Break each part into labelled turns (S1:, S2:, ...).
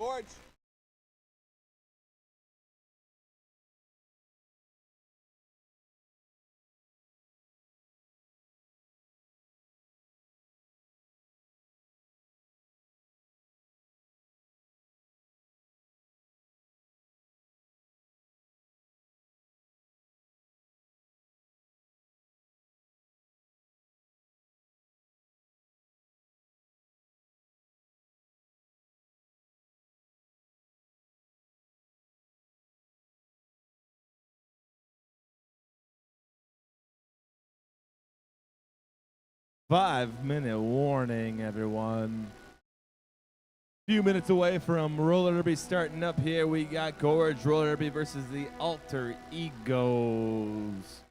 S1: Gorge.
S2: Five-minute warning, everyone. Few minutes away from roller derby starting up here. We got Gorge roller derby versus the Alter Egos.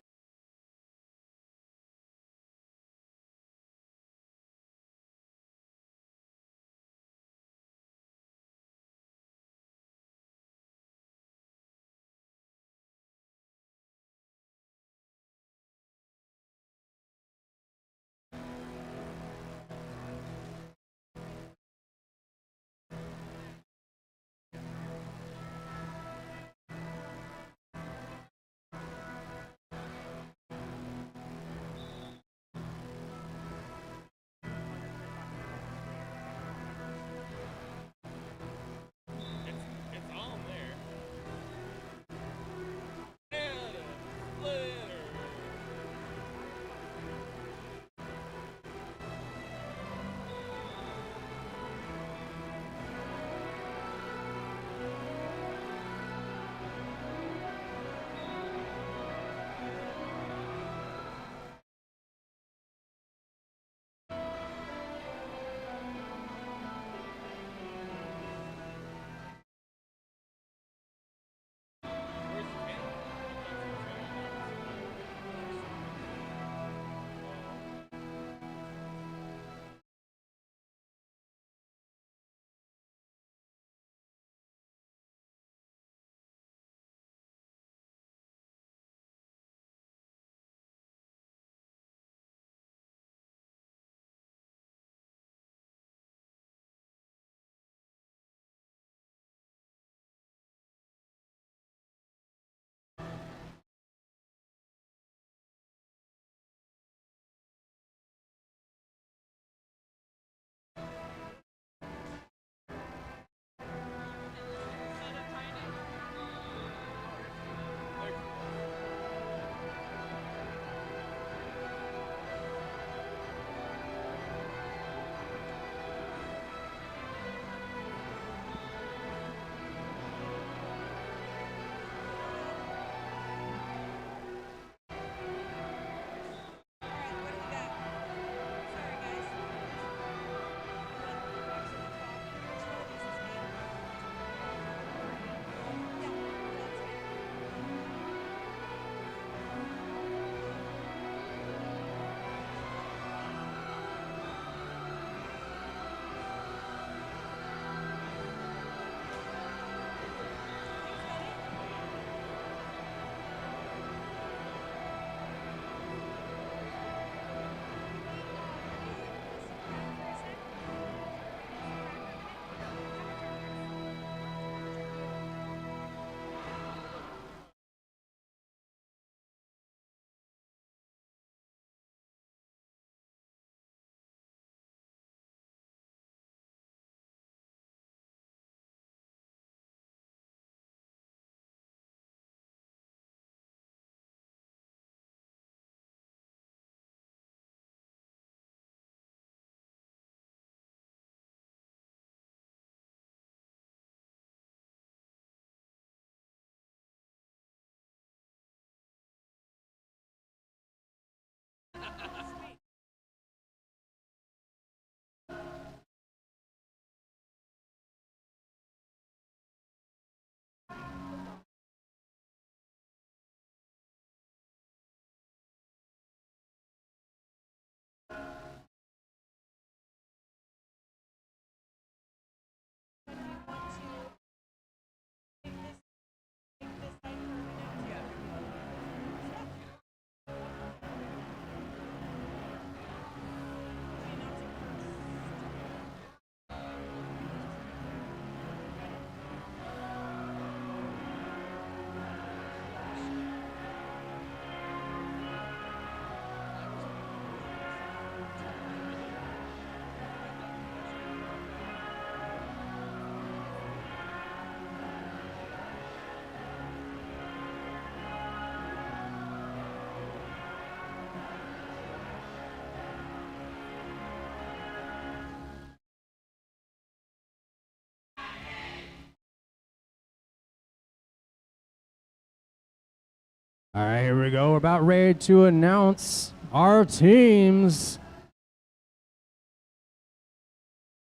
S1: All right, here we go. We're about ready to announce our teams.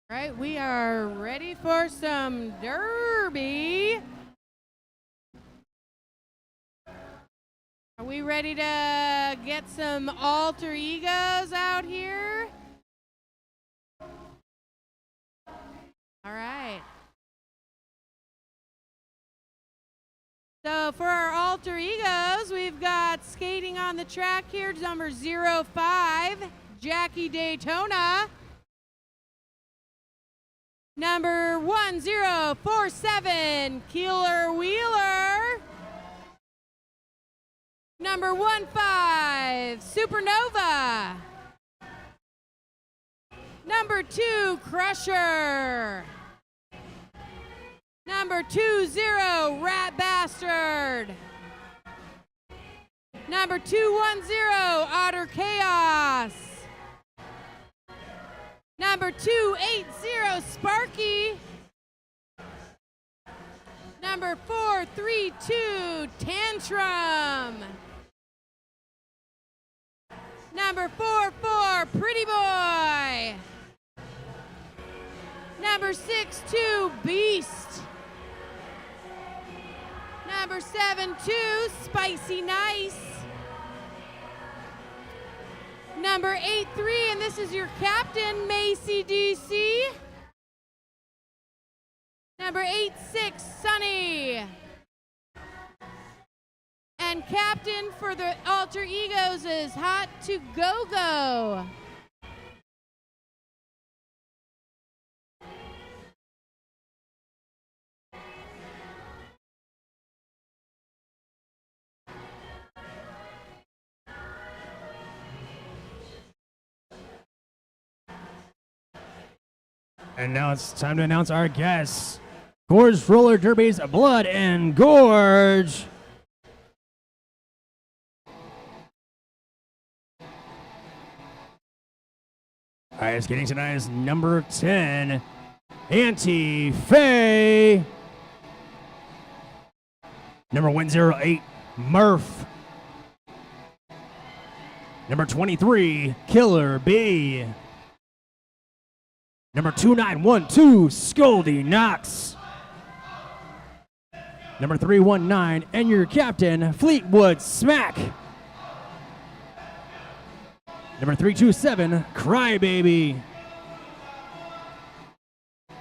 S3: All right, we are ready for some derby. Are we ready to get some alter egos out here? All right. So for our alter egos, we've got skating on the track here, number 05, Jackie Daytona. Number 1047, Keeler Wheeler. Number 15, Supernova. Number 2, Crusher. Number 20, Rat Bastard. Number 210, Otter Chaos. Number 280, Sparky. Number 432, Tantrum. Number 44, Pretty Boy. Number 62, Beast. Number 72, Spicy Nice. Number 83, and this is your captain, Macy DC. Number 86, Sunny. And captain for the alter egos is Hot to Go Go.
S1: And now it's time to announce our guests. Gorge Roller Derby's Blood and Gorge. All right, skating tonight is number 10, Auntie Faye. Number 108, Murph. Number 23, Killer B. Number 2912, Scoldy Knox. Number 319, and your captain, Fleetwood Smack. Number 327, Crybaby.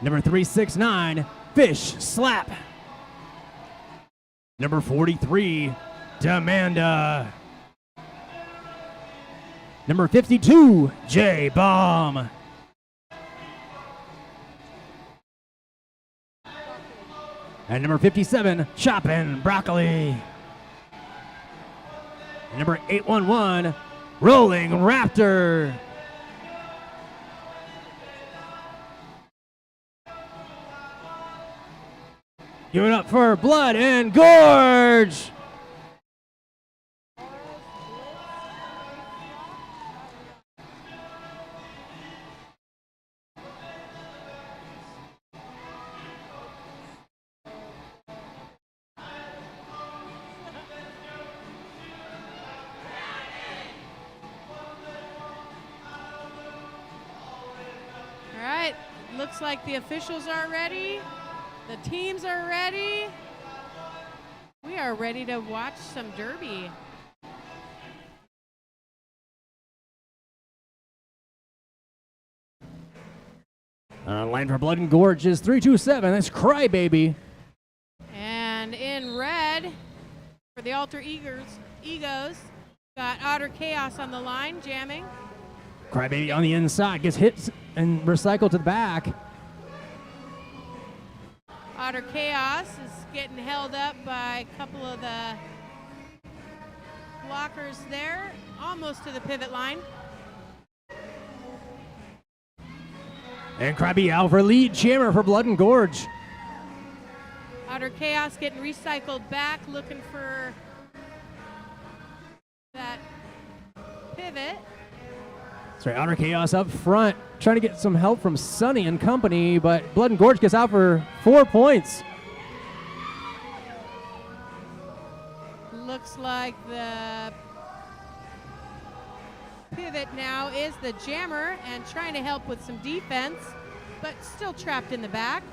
S1: Number 369, Fish Slap. Number 43, Demanda. Number 52, J Bomb. And number 57, Choppin' Broccoli. Number 811, Rolling Raptor. Give it up for Blood and Gorge.
S3: Looks like the officials are ready. The teams are ready. We are ready to watch some derby.
S1: Line for Blood and Gorge is 327. That's Crybaby.
S3: And in red, for the alter egos, got Otter Chaos on the line, jamming.
S1: Crybaby on the inside, gets hit and recycled to the back.
S3: Otter Chaos is getting held up by a couple of the blockers there, almost to the pivot line.
S1: And Crybaby out for lead jammer for Blood and Gorge.
S3: Otter Chaos getting recycled back, looking for that pivot.
S1: That's right, Otter Chaos up front, trying to get some help from Sunny and company, but Blood and Gorge gets out for 4 points.
S3: looks like the pivot now is the jammer and trying to help with some defense, but still trapped in the back.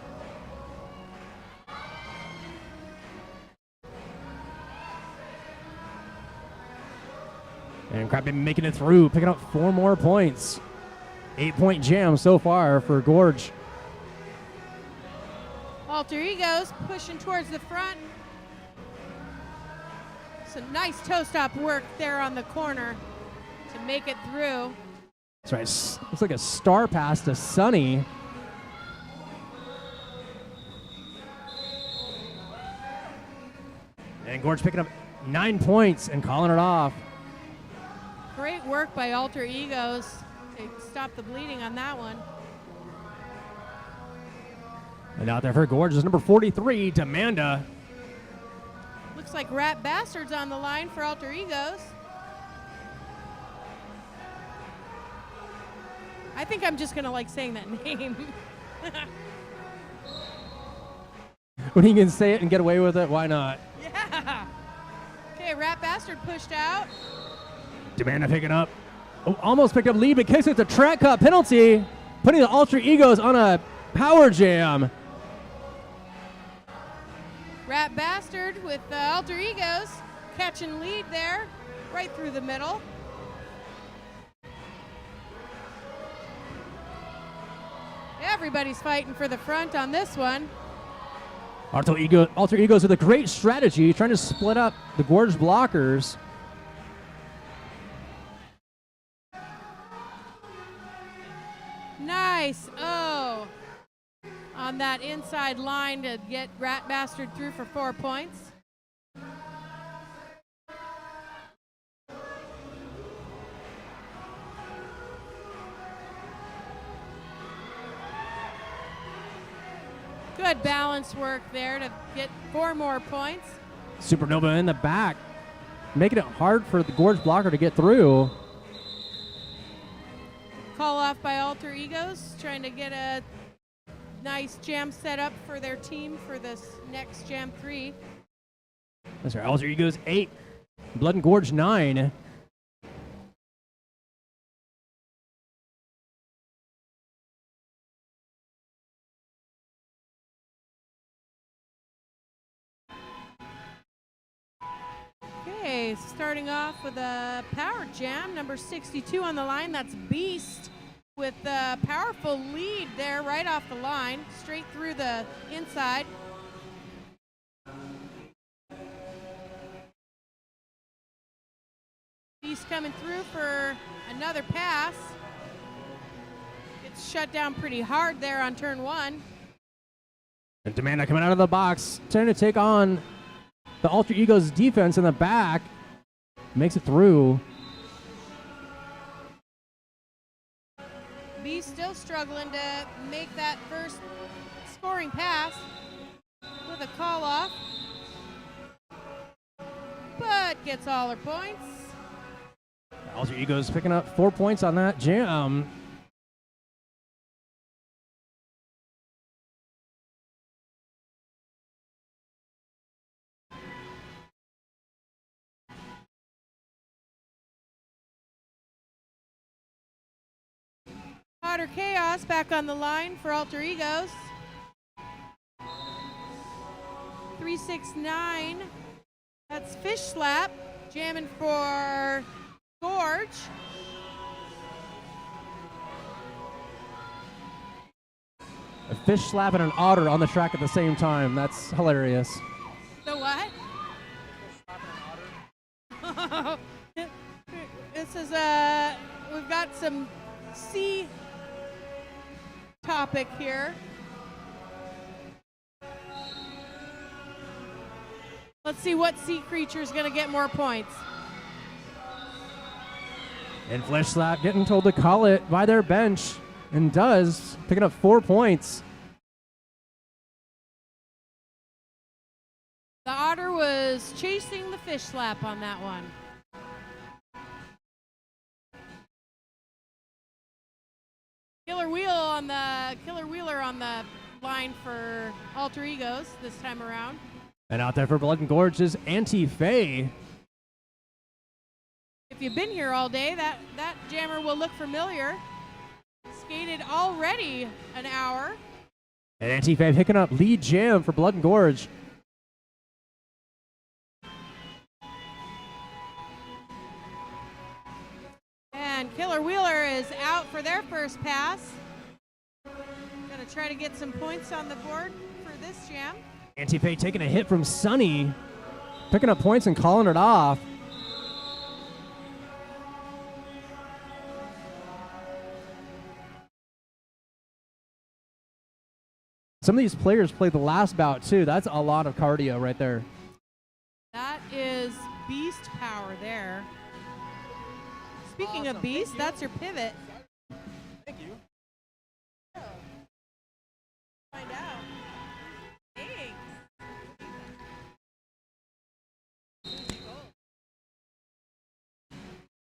S1: And Crab Baby making it through, picking up 4 more points. 8-point jam so far for Gorge.
S3: Alter Egos pushing towards the front. Some nice toe stop work there on the corner to make it through.
S1: That's right. Looks like a star pass to Sunny. And Gorge picking up 9 points and calling it off.
S3: Great work by Alter Egos to stop the bleeding on that one.
S1: And out there for Gorge is number 43, Demanda.
S3: Looks like Rat Bastard's on the line for Alter Egos. I think I'm just gonna like saying that name.
S1: When you can say it and get away with it, why not?
S3: Yeah. Okay, Rat Bastard pushed out.
S1: Demanda picking up. Oh, almost picked up lead, but kicks it to track cut penalty, putting the Alter Egos on a power jam.
S3: Rat Bastard with Alter Egos catching lead there, right through the middle. Everybody's fighting for the front on this one.
S1: Alter Egos with a great strategy, trying to split up the Gorge blockers.
S3: Nice. Oh. On that inside line to get Rat Bastard through for 4 points. Good balance work there to get 4 more points.
S1: Supernova in the back, making it hard for the Gorge blocker to get through.
S3: Call off by Alter Egos, trying to get a nice jam set up for their team for this next Jam 3.
S1: That's right, Alter Egos 8, Blood and Gorge 9.
S3: Okay, starting off with a power jam, number 62 on the line. That's Beast with a powerful lead there right off the line, straight through the inside. Beast coming through for another pass. It's shut down pretty hard there on turn 1.
S1: And Demanda coming out of the box, trying to take on the Alter Egos defense in the back. Makes it through.
S3: Beast still struggling to make that first scoring pass with a call off, but gets all her points.
S1: Alter Egos picking up 4 points on that jam.
S3: Otter Chaos back on the line for Alter Egos. 369. That's Fish Slap jamming for Gorge.
S1: A fish slap and an otter on the track at the same time. That's hilarious.
S3: The what? This is we've got some sea topic here. Let's see what sea creature is going to get more points.
S1: And Fish Slap getting told to call it by their bench, and does, picking up 4 points.
S3: The otter was chasing the fish slap on that one. Killer Wheeler on the line for Alter Egos this time around.
S1: And out there for Blood and Gorge is Anti-Faye.
S3: If you've been here all day, that jammer will look familiar. Skated already an hour.
S1: And Anti-Fave picking up lead jam for Blood and Gorge.
S3: And Killer Wheeler is out for their first pass. Gonna try to get some points on the board for this jam.
S1: Anti-Fave taking a hit from Sunny, picking up points and calling it off. Some of these players played the last bout too. That's a lot of cardio right there.
S3: That is beast power there. Speaking of beast, that's your pivot.
S2: Thank you.
S3: Find out. Thanks.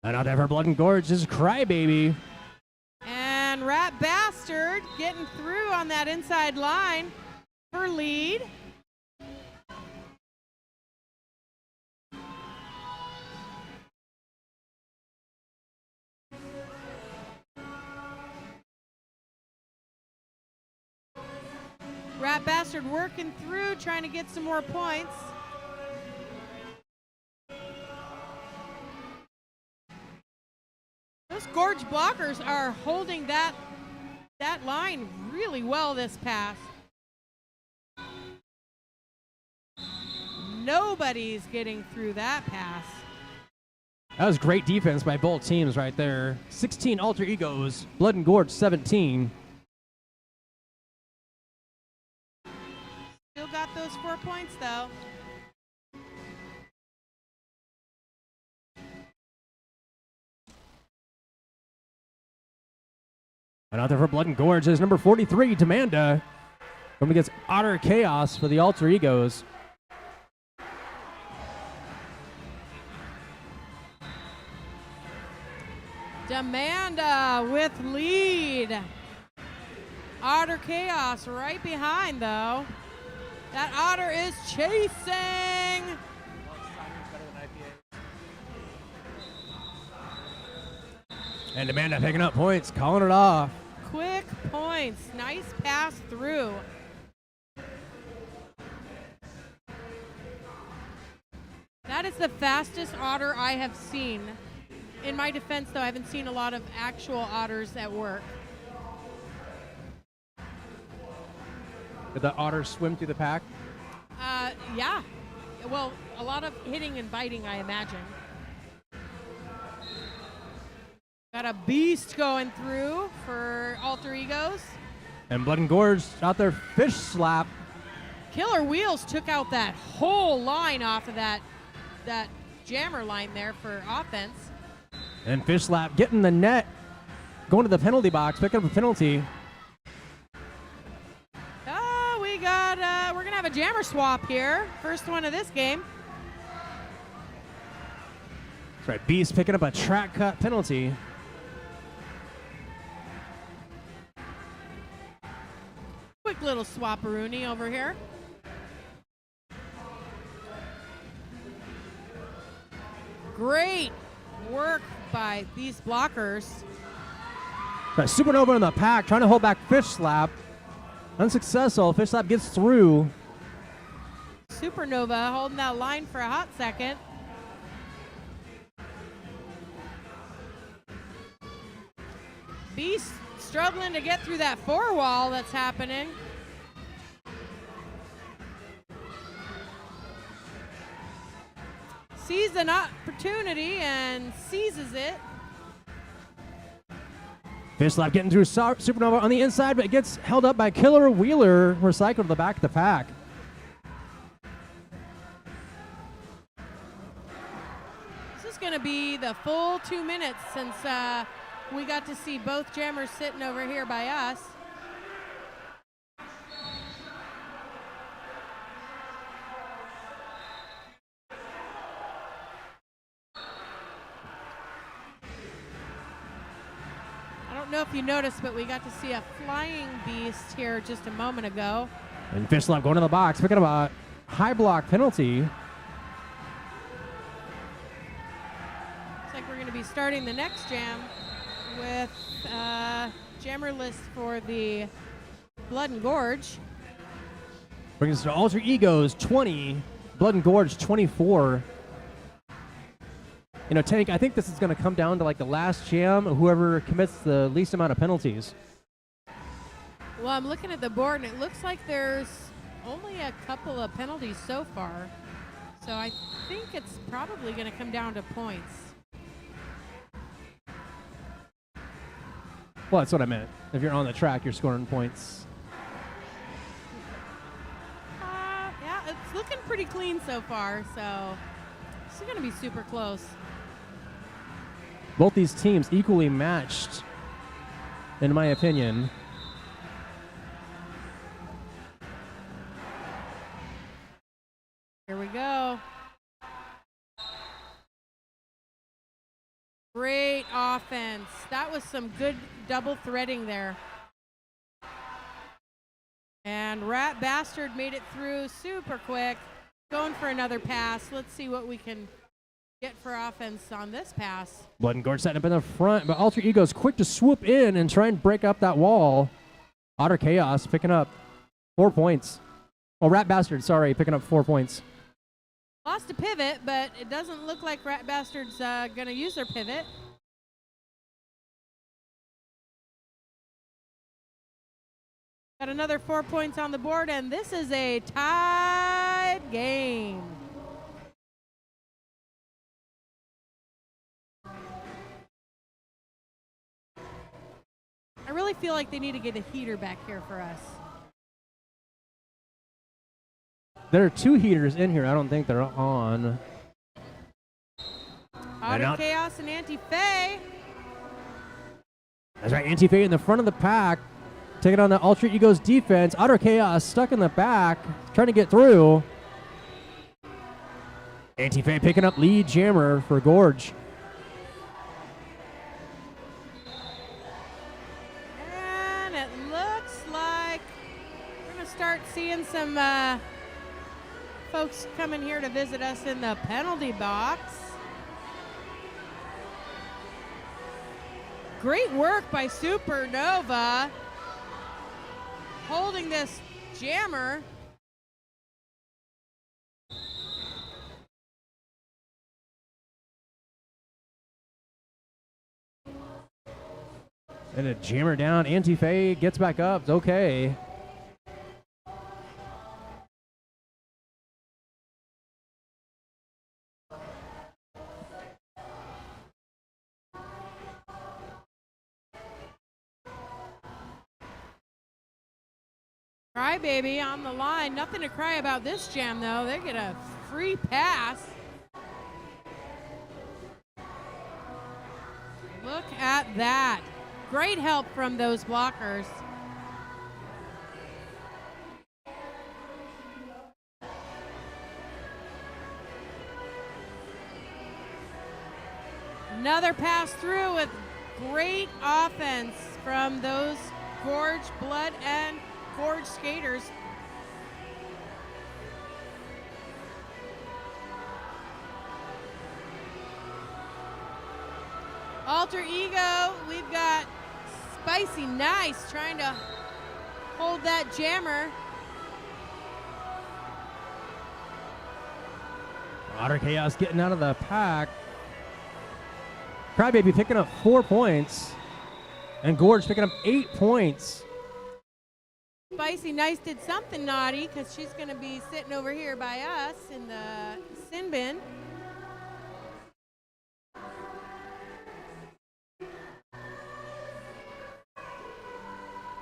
S1: And out there for Blood and Gorge is Crybaby.
S3: And Rat Bastard getting through on that inside line for lead. Rat Bastard working through, trying to get some more points. Those Gorge blockers are holding that line really well this pass. Nobody's getting through that pass.
S1: That was great defense by both teams right there. 16 alter egos, Blood and Gorge 17.
S3: Still got those 4 points though.
S1: And out there for Blood and Gorge is number 43, Demanda. Going against Otter Chaos for the alter egos.
S3: Demanda with lead. Otter Chaos right behind though. That Otter is chasing.
S1: And Demanda picking up points, calling it off.
S3: Quick points. Nice pass through. That is the fastest otter I have seen. In my defense, though, I haven't seen a lot of actual otters at work.
S1: Did the otter swim through the pack?
S3: Yeah. Well, a lot of hitting and biting, I imagine. Got a beast going through for alter egos.
S1: And Blood and Gorge out there fish slap.
S3: Killer Wheels took out that whole line off of that jammer line there for offense.
S1: And fish slap getting the net, going to the penalty box, picking up a penalty.
S3: Oh, we're gonna have a jammer swap here. First one of this game.
S1: That's right, Beast picking up a track cut penalty.
S3: Quick little swapperoonie over here. Great work by these blockers.
S1: Right, Supernova in the pack, trying to hold back fish slap. Unsuccessful. Fish slap gets through.
S3: Supernova holding that line for a hot second. Beast struggling to get through that four wall that's happening. Sees an opportunity and seizes it.
S1: Fish slap getting through Supernova on the inside, but it gets held up by Killer Wheeler, recycled to the back of the pack.
S3: This is going to be the full 2 minutes since we got to see both jammers sitting over here by us. I don't know if you noticed, but we got to see a flying beast here just a moment ago.
S1: And Fish slap going to the box, picking up a high block penalty.
S3: Looks like we're going to starting the next jam with jammer list for the Blood and Gorge.
S1: Brings us to Alter Egos 20, Blood and Gorge 24. You know, Tank, I think this is going to come down to like the last jam, whoever commits the least amount of penalties.
S3: Well, I'm looking at the board, and it looks like there's only a couple of penalties so far. So I think it's probably going to come down to points.
S1: Well, that's what I meant. If you're on the track, you're scoring points.
S3: Yeah, it's looking pretty clean so far, so it's going to be super close.
S1: Both these teams equally matched, in my opinion.
S3: Here we go. Great offense. That was some good double threading there. And Rat Bastard made it through super quick. Going for another pass. Let's see what we can get for offense on this pass.
S1: Blood and Gorge setting up in the front, but Alter Ego's quick to swoop in and try and break up that wall. Otter Chaos picking up 4 points. Oh, Rat Bastard, sorry, picking up 4 points.
S3: Lost a pivot, but it doesn't look like Rat Bastard's going to use their pivot. Got another 4 points on the board, and this is a tied game. I really feel like they need to get a heater back here for us.
S1: There are 2 heaters in here. I don't think they're on.
S3: Otter Chaos and Anti-Fae.
S1: That's right, Anti-Fae in the front of the pack, taking on the Ultra Egos defense. Otter Chaos stuck in the back, trying to get through. Anti-Fae picking up lead jammer for Gorge.
S3: And it looks like we're going to start seeing some folks coming here to visit us in the penalty box. Great work by Supernova holding this jammer.
S1: And a jammer down. Anti-Fae gets back up. It's okay.
S3: Crybaby on the line. Nothing to cry about this jam, though. They get a free pass. Look at that. Great help from those blockers. Another pass through with great offense from those Gorge, Blood, and Gorge skaters. Alter Ego, we've got Spicy Nice trying to hold that jammer.
S1: Otter Chaos getting out of the pack. Crybaby picking up 4 points. And Gorge picking up 8 points.
S3: Spicy Nice did something naughty because she's going to be sitting over here by us in the sin bin.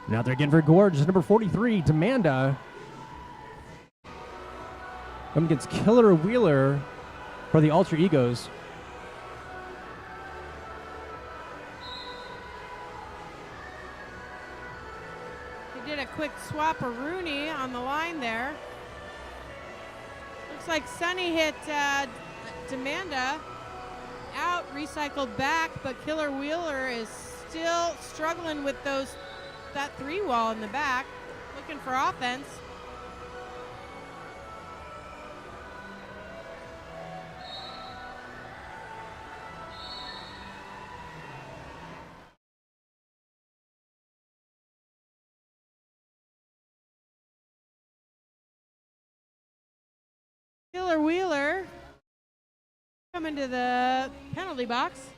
S1: Now they're again for Gorge. Number 43, Demanda. Come against Killer Wheeler for the Alter Egos.
S3: They did a quick swap-a-rooney on the line there. Looks like Sunny hit Demanda out, recycled back, but Killer Wheeler is still struggling with that 3-wall in the back, looking for offense. Killer Wheeler coming to the penalty box.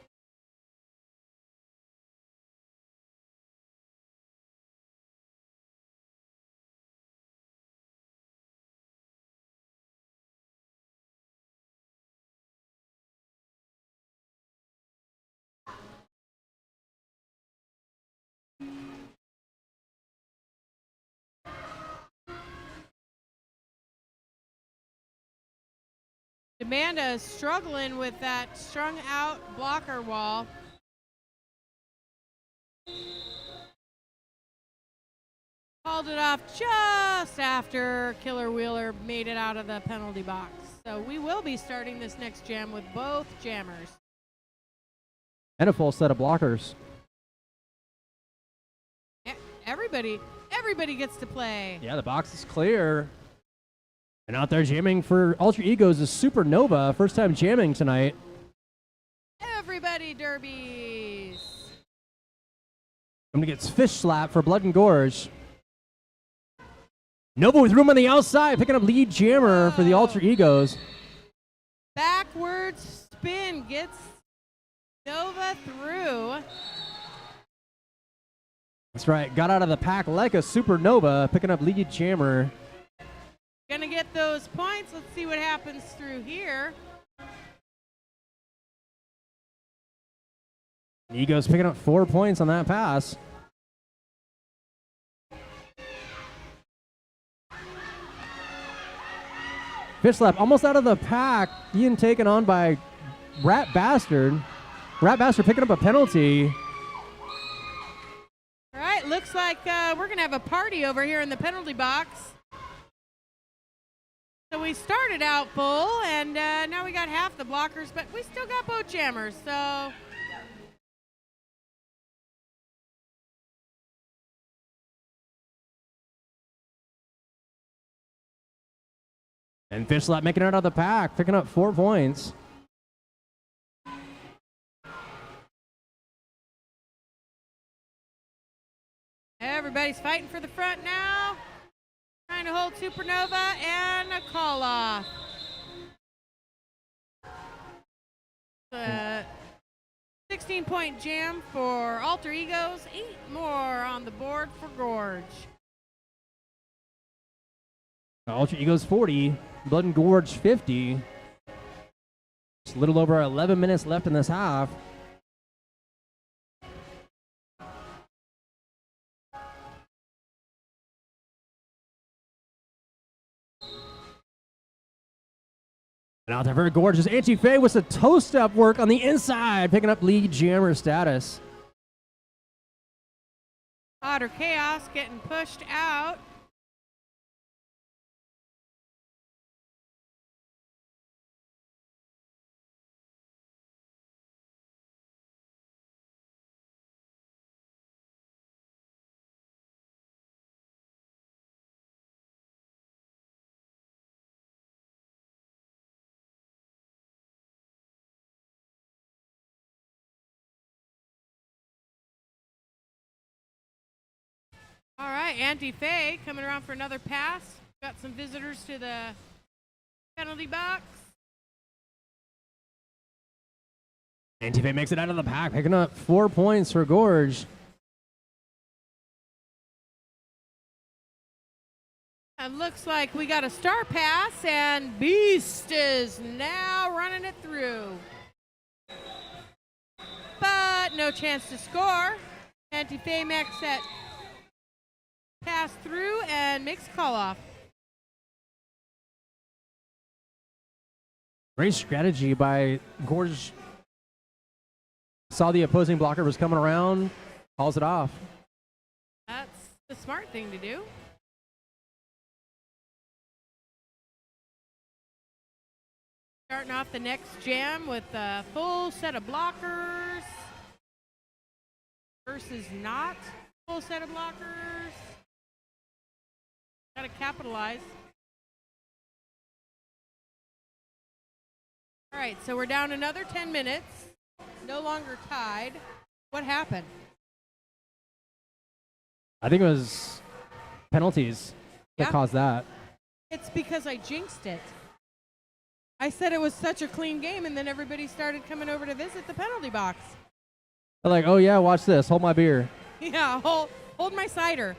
S3: Amanda is struggling with that strung out blocker wall. Called it off just after Killer Wheeler made it out of the penalty box. So we will be starting this next jam with both jammers.
S1: And a full set of blockers.
S3: Everybody gets to play.
S1: Yeah, the box is clear. And out there jamming for Alter Egos is Supernova. First time jamming tonight.
S3: Everybody derbies.
S1: Somebody gets fish slap for Blood and Gorge. Nova with room on the outside, picking up lead jammer for the Alter Egos.
S3: Backwards spin gets Nova through.
S1: That's right, got out of the pack like a Supernova, picking up lead jammer.
S3: Gonna get those points. Let's see what happens through here.
S1: Egos picking up 4 points on that pass. Fish slap almost out of the pack. Ian taken on by Rat Bastard. Rat Bastard picking up a penalty.
S3: All right, looks like we're gonna have a party over here in the penalty box. So we started out full, and now we got half the blockers, but we still got both jammers, so.
S1: And Fish slap making it out of the pack, picking up 4 points.
S3: Everybody's fighting for the front now. Trying to hold Supernova and a call off. 16-point jam for Alter Egos. 8 more on the board for Gorge.
S1: Alter Egos 40, Blood and Gorge 50. Just a little over 11 minutes left in this half. And out there for Gorge is Anti-Fay with a toe-step work on the inside, picking up lead jammer status.
S3: Otter Chaos getting pushed out. All right, Anti-Fay coming around for another pass. Got some visitors to the penalty box.
S1: Anti-Fay makes it out of the pack, picking up 4 points for Gorge.
S3: It looks like we got a star pass, and Beast is now running it through. But no chance to score. Anti-Fay makes that pass through and makes a call off.
S1: Great strategy by Gorge. Saw the opposing blocker was coming around, calls it off.
S3: That's the smart thing to do. Starting off the next jam with a full set of blockers versus not full set of blockers. Got to capitalize. All right, so we're down another 10 minutes. No longer tied. What happened?
S1: I think it was penalties that caused that.
S3: It's because I jinxed it. I said it was such a clean game, and then everybody started coming over to visit the penalty box.
S1: They're like, oh yeah, watch this. Hold my beer.
S3: Yeah, hold my cider.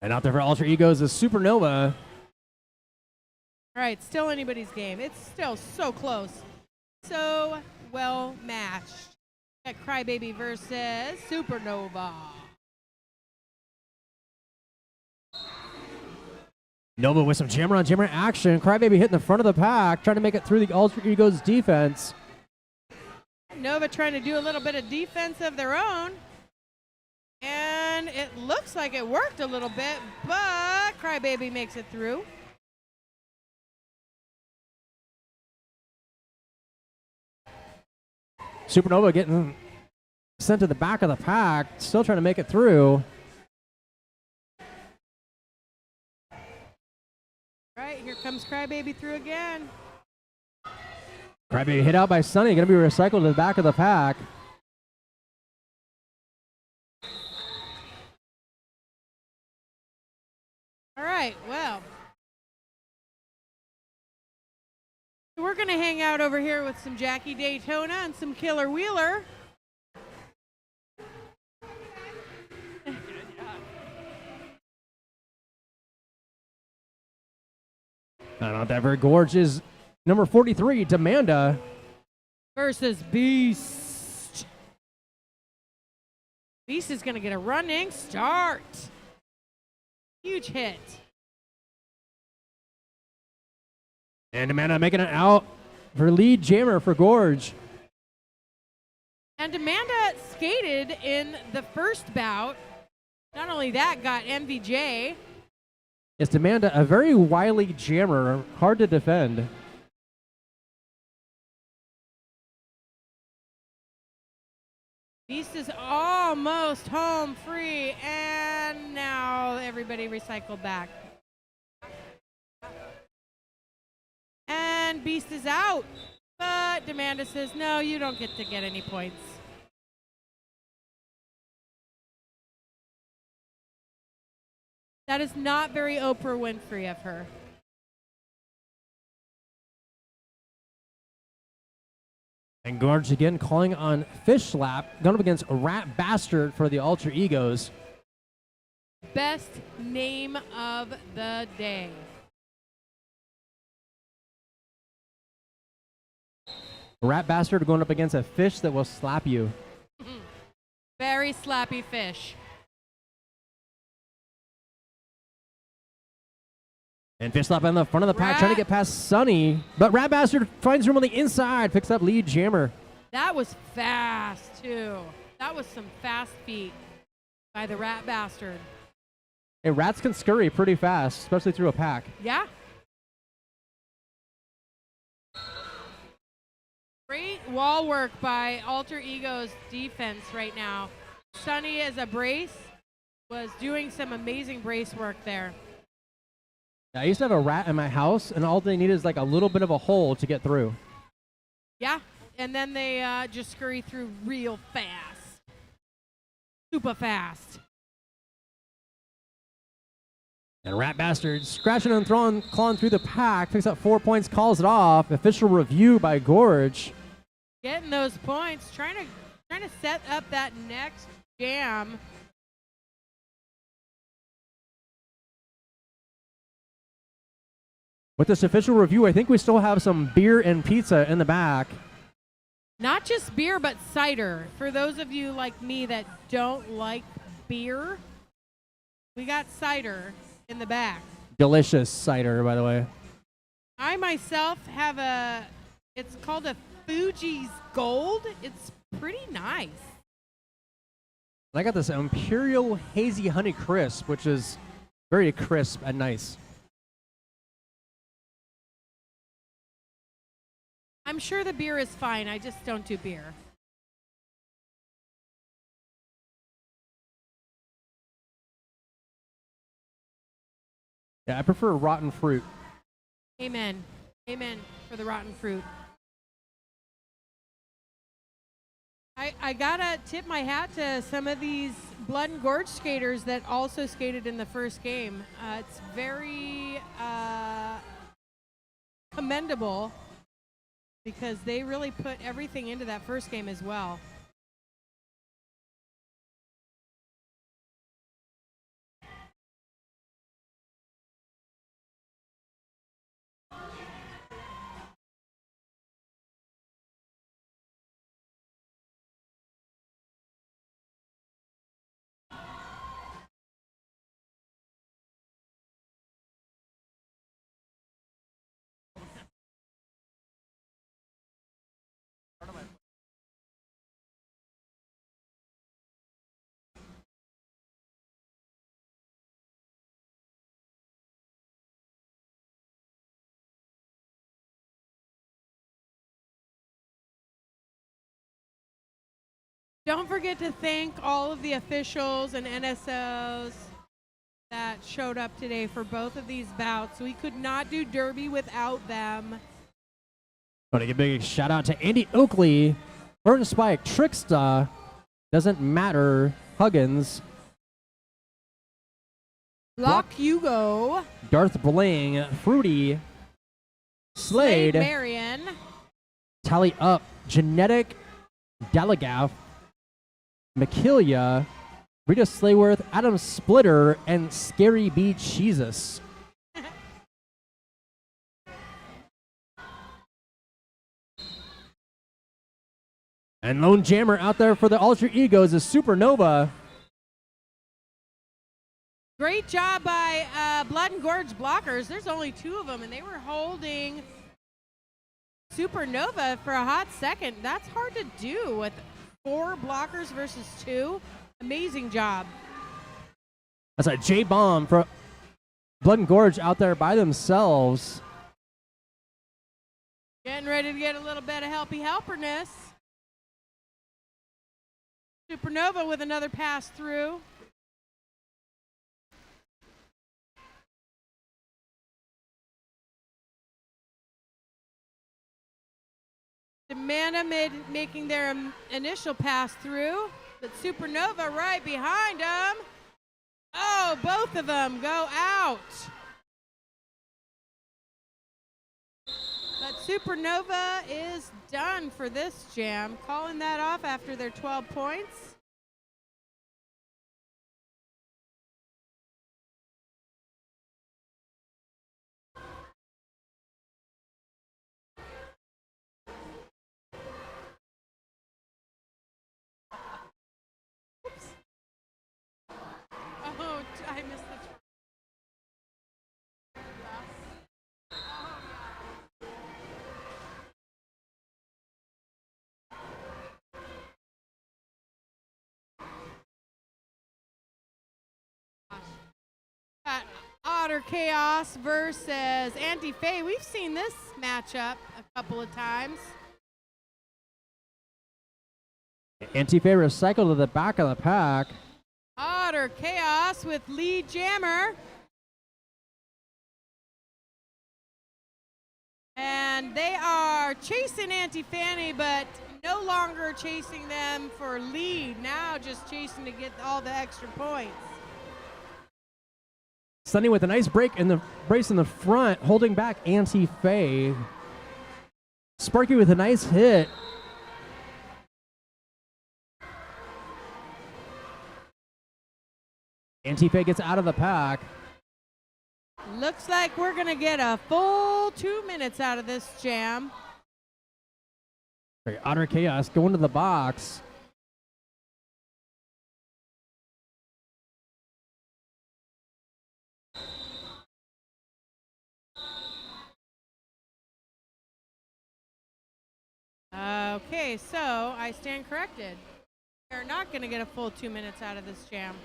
S1: And out there for Alter Egos is Supernova.
S3: All right, still anybody's game. It's still so close. So well matched. Got Crybaby versus Supernova.
S1: Nova with some jammer on jammer action. Crybaby hitting the front of the pack, trying to make it through the Alter Egos defense.
S3: Nova trying to do a little bit of defense of their own. And it looks like it worked a little bit, but Crybaby makes it through.
S1: Supernova getting sent to the back of the pack, still trying to make it through.
S3: Right, here comes Crybaby through again.
S1: Crybaby hit out by Sunny, going to be recycled to the back of the pack.
S3: All right, well. We're going to hang out over here with some Jackie Daytona and some Killer Wheeler.
S1: And out there for Gorge is number 43, Demanda.
S3: Versus Beast. Beast is going to get a running start. Huge hit.
S1: And Amanda making it out for lead jammer for Gorge.
S3: And Amanda skated in the first bout. Not only that, got MVJ.
S1: It's Amanda, a very wily jammer, hard to defend.
S3: Beast is almost home free, and now everybody recycled back. And Beast is out, but Demanda says, no, you don't get to get any points. That is not very Oprah Winfrey of her.
S1: And Gorge again calling on Fish Slap, going up against Rat Bastard for the Alter Egos.
S3: Best name of the day.
S1: Rat Bastard going up against a fish that will slap you.
S3: Very slappy fish.
S1: And Fish Slap on the front of the pack, trying to get past Sunny. But Rat Bastard finds room on the inside, picks up lead jammer.
S3: That was fast, too. That was some fast feet by the Rat Bastard.
S1: Hey, rats can scurry pretty fast, especially through a pack.
S3: Yeah. Great wall work by Alter Ego's defense right now. Sunny as a brace was doing some amazing brace work there.
S1: I used to have a rat in my house, and all they need is like a little bit of a hole to get through.
S3: Yeah, and then they just scurry through real fast. Super fast.
S1: And Rat Bastard scratching and clawing through the pack, picks up 4 points, calls it off. Official review by Gorge.
S3: Getting those points, trying to set up that next jam.
S1: With this official review, I think we still have some beer and pizza in the back.
S3: Not just beer, but cider. For those of you like me that don't like beer, we got cider in the back.
S1: Delicious cider, by the way.
S3: I myself have it's called a Fuji's Gold. It's pretty nice.
S1: I got this Imperial Hazy Honey Crisp, which is very crisp and nice.
S3: I'm sure the beer is fine. I just don't do beer.
S1: Yeah, I prefer rotten fruit.
S3: Amen. Amen for the rotten fruit. I gotta tip my hat to some of these Blood and Gorge skaters that also skated in the first game. It's very commendable because they really put everything into that first game as well. Don't forget to thank all of the officials and NSOs that showed up today for both of these bouts. We could not do Derby without them.
S1: Want to give a big shout out to Andy Oakley, Burton Spike, Tricksta, Doesn't Matter, Huggins,
S3: Lock Hugo,
S1: Darth Bling, Fruity, Slade,
S3: Marion,
S1: Tally Up, Genetic, Dalagaff, Makilia, Rita Slayworth, Adam Splitter, and Scary B. Jesus. And Lone Jammer out there for the Alter Egos is Supernova.
S3: Great job by Blood and Gorge blockers. There's only 2 of them, and they were holding Supernova for a hot second. That's hard to do with 4 blockers versus 2. Amazing job.
S1: That's a J-Bomb for Blood and Gorge out there by themselves.
S3: Getting ready to get a little bit of helperness. Supernova with another pass through. Demana making their initial pass through, but Supernova right behind them. Oh, both of them go out. But Supernova is done for this jam, calling that off after their 12 points. Oh, I missed the turn. Otter Chaos versus Anti-Fae. We've seen this matchup a couple of times.
S1: Anti-Fae recycled to the back of the pack.
S3: Otter Chaos with lead jammer. And they are chasing Anti-Fanny, but no longer chasing them for lead. Now just chasing to get all the extra points.
S1: Sunny with a nice break in the brace in the front, holding back Anti-Fae. Sparky with a nice hit. Anti-Fae gets out of the pack.
S3: Looks like we're going to get a full 2 minutes out of this jam.
S1: Otter Chaos going to the box.
S3: Okay, so I stand corrected. We're not going to get a full 2 minutes out of this jam.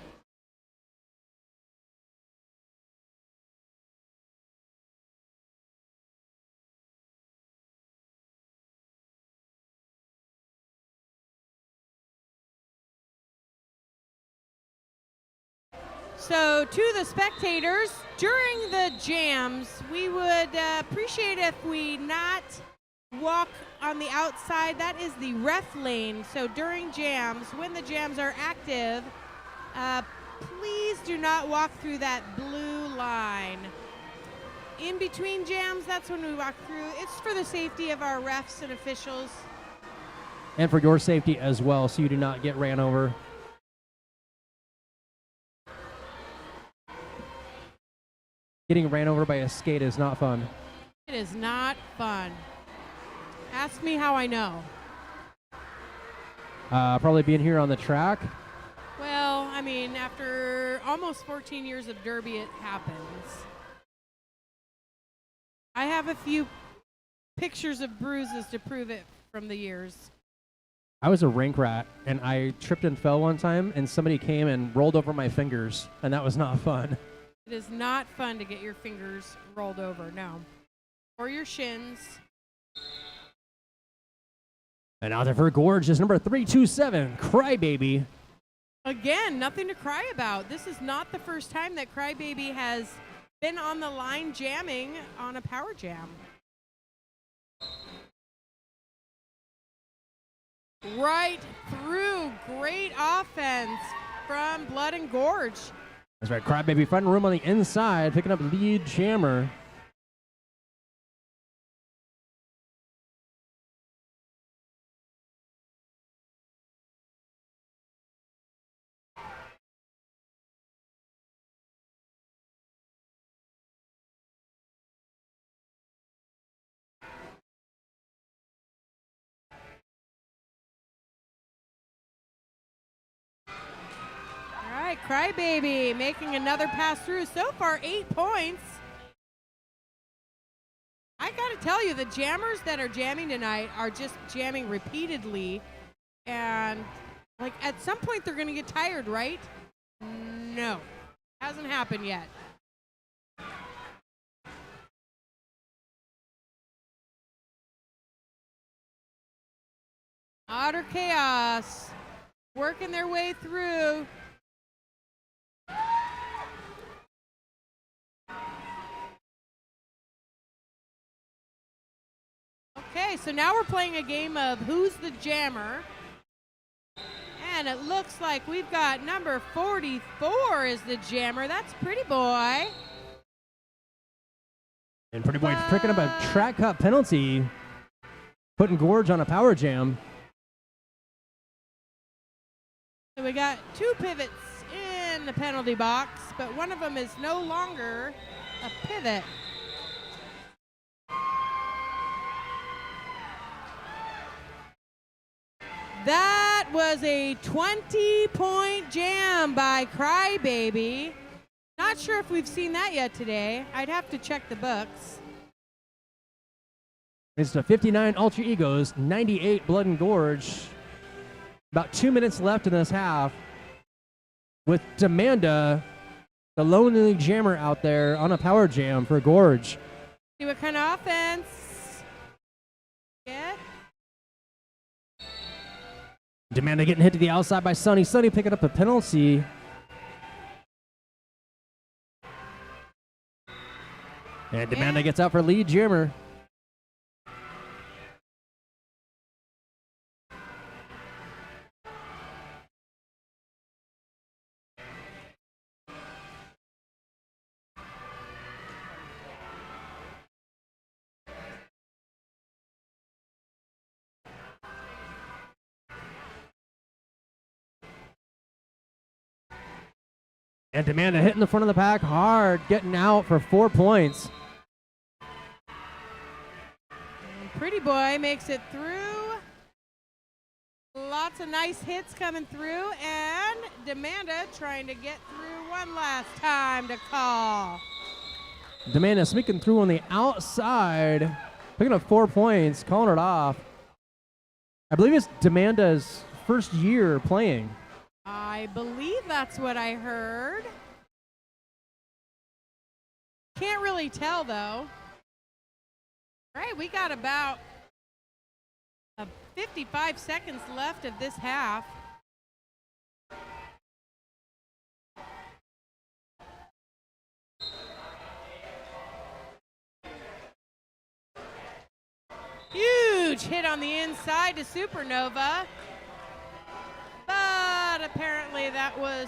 S3: So to the spectators, during the jams, we would appreciate if we not walk on the outside. That is the ref lane. So during jams, when the jams are active, please do not walk through that blue line. In between jams, that's when we walk through. It's for the safety of our refs and officials.
S1: And for your safety as well, so you do not get ran over. Getting ran over by a skate is not fun.
S3: It is not fun. Ask me how I know.
S1: Probably being here on the track.
S3: Well, I mean, after almost 14 years of Derby, it happens. I have a few pictures of bruises to prove it from the years.
S1: I was a rink rat, and I tripped and fell one time, and somebody came and rolled over my fingers, and that was not fun.
S3: It is not fun to get your fingers rolled over, no. Or your shins.
S1: And out there for Gorge is number 327, Crybaby.
S3: Again, nothing to cry about. This is not the first time that Crybaby has been on the line jamming on a power jam. Right through. Great offense from Blood and Gorge.
S1: That's right, Crybaby front room on the inside, picking up lead jammer.
S3: Crybaby making another pass through. So far, 8 points. I gotta tell you, the jammers that are jamming tonight are just jamming repeatedly. And, like, at some point they're gonna get tired, right? No. Hasn't happened yet. Otter Chaos working their way through. Okay, so now we're playing a game of Who's the Jammer? And it looks like we've got number 44 is the jammer. That's Pretty Boy.
S1: And Pretty Boy picking up a track cut penalty, putting Gorge on a power jam.
S3: So we got 2 pivots in the penalty box, but one of them is no longer a pivot. That was a 20-point jam by Crybaby. Not sure if we've seen that yet today. I'd have to check the books.
S1: It's the 59 Alter Egos, 98 Blood and Gorge. About 2 minutes left in this half. With Demanda, the lonely jammer out there on a power jam for Gorge.
S3: See what kind of offense. Get.
S1: Demanda getting hit to the outside by Sunny. Sunny picking up a penalty. And Demanda gets out for lead jammer. And Demanda hitting the front of the pack hard, getting out for 4 points.
S3: Pretty Boy makes it through. Lots of nice hits coming through, and Demanda trying to get through one last time to call.
S1: Demanda sneaking through on the outside, picking up 4 points, calling it off. I believe it's Demanda's first year playing.
S3: I believe that's what I heard. Can't really tell, though. All right, we got about 55 seconds left of this half. Huge huge hit on the inside to Supernova. But apparently that was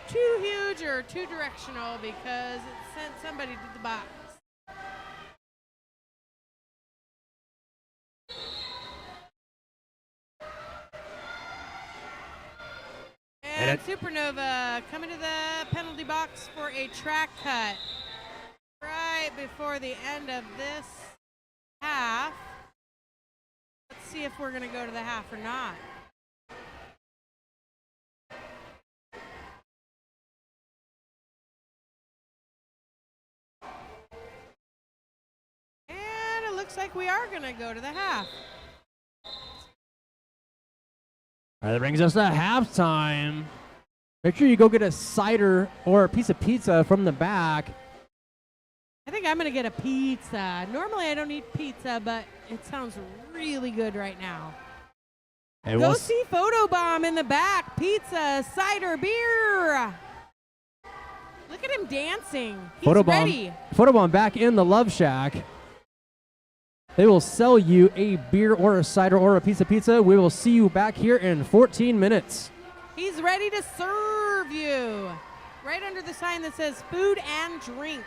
S3: too huge or too directional because it sent somebody to the box. And Supernova coming to the penalty box for a track cut right before the end of this half. Let's see if we're going to go to the half or not. And it looks like we are going to go to the half.
S1: All right, that brings us to halftime. Make sure you go get a cider or a piece of pizza from the back.
S3: I think I'm going to get a pizza. Normally I don't eat pizza, but it sounds really good right now.
S1: Hey,
S3: Go see Photobomb in the back. Pizza, cider, beer. Look at him dancing. He's ready.
S1: Photobomb back in the Love Shack. They will sell you a beer or a cider or a piece of pizza. We will see you back here in 14 minutes.
S3: He's ready to serve you. Right under the sign that says food and drink.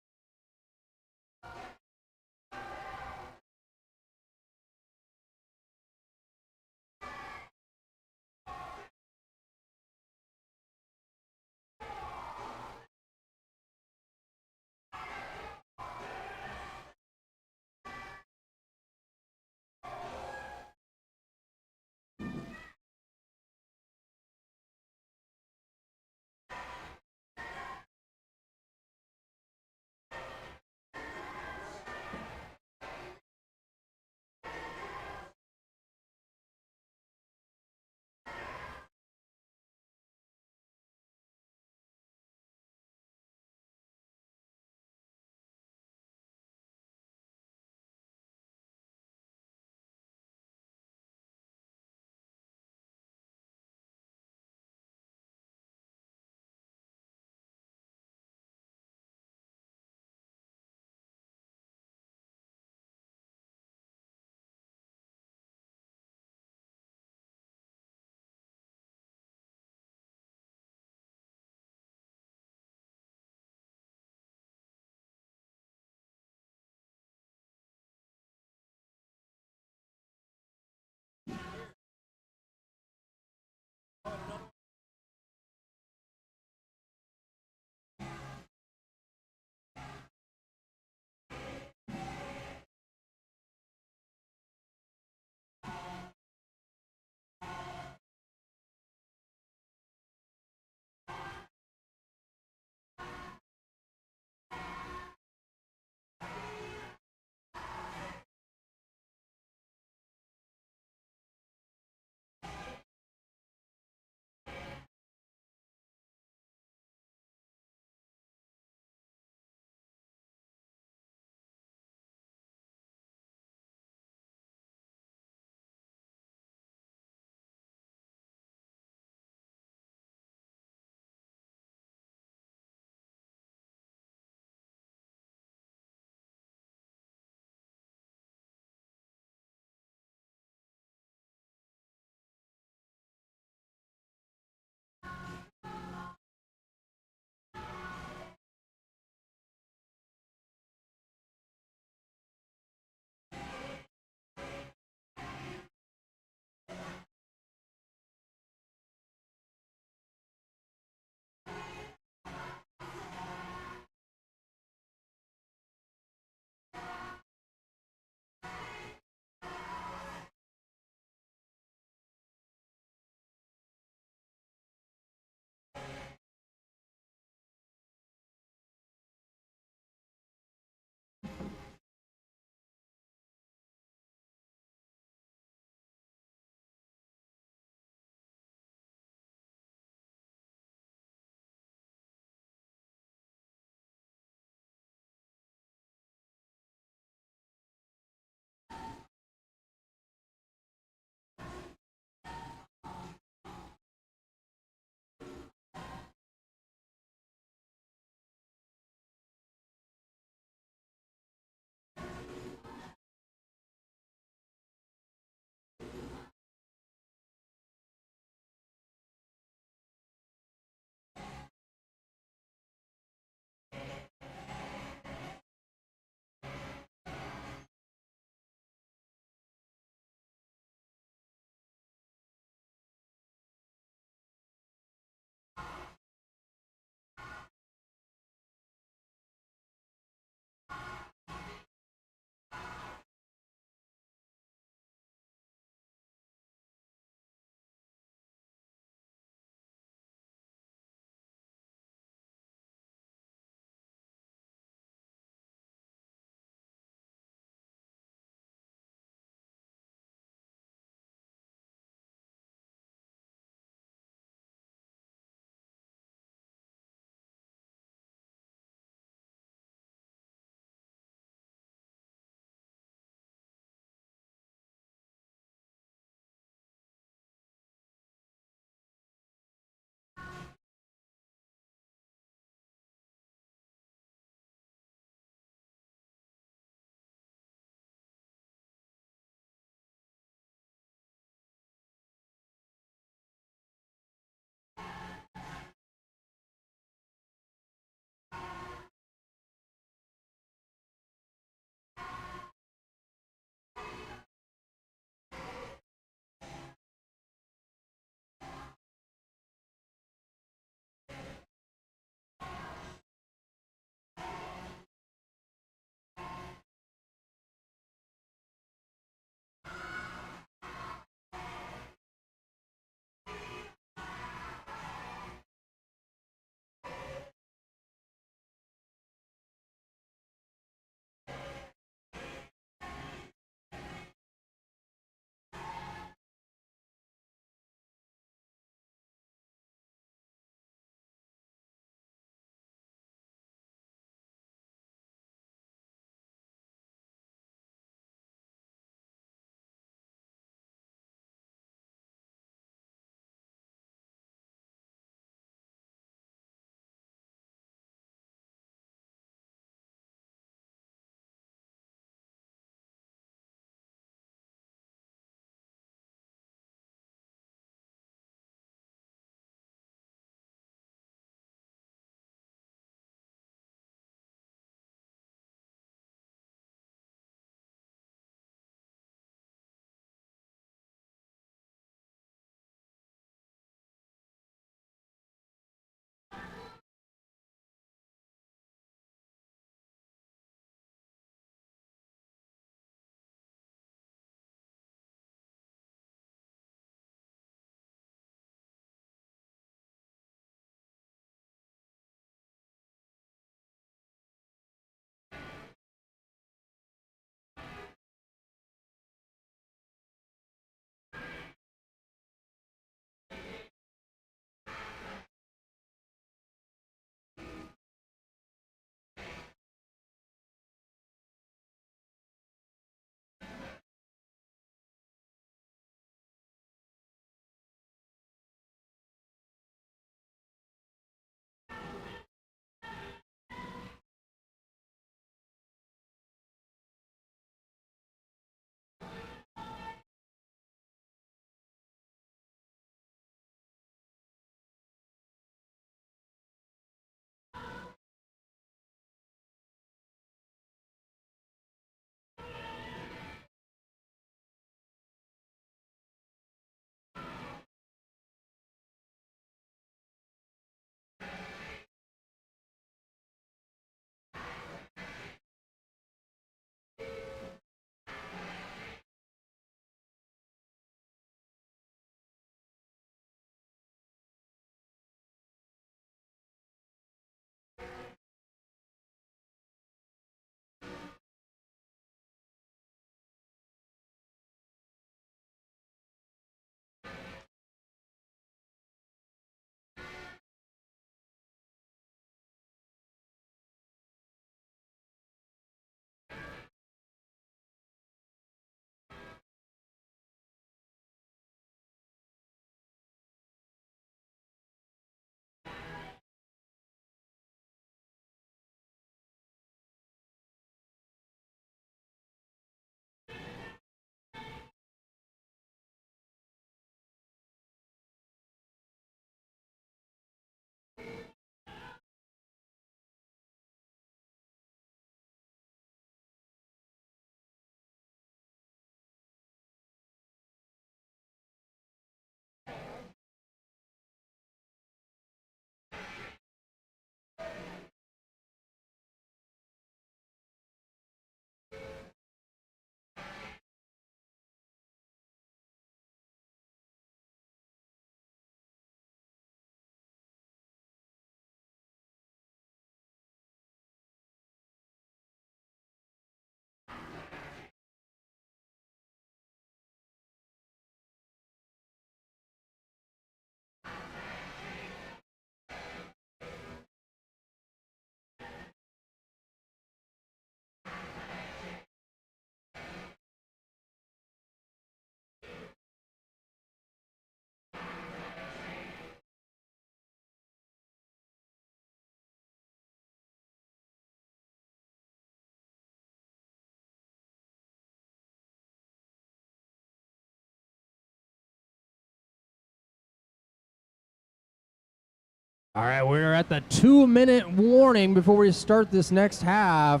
S1: All right, we're at the 2-minute warning before we start this next half.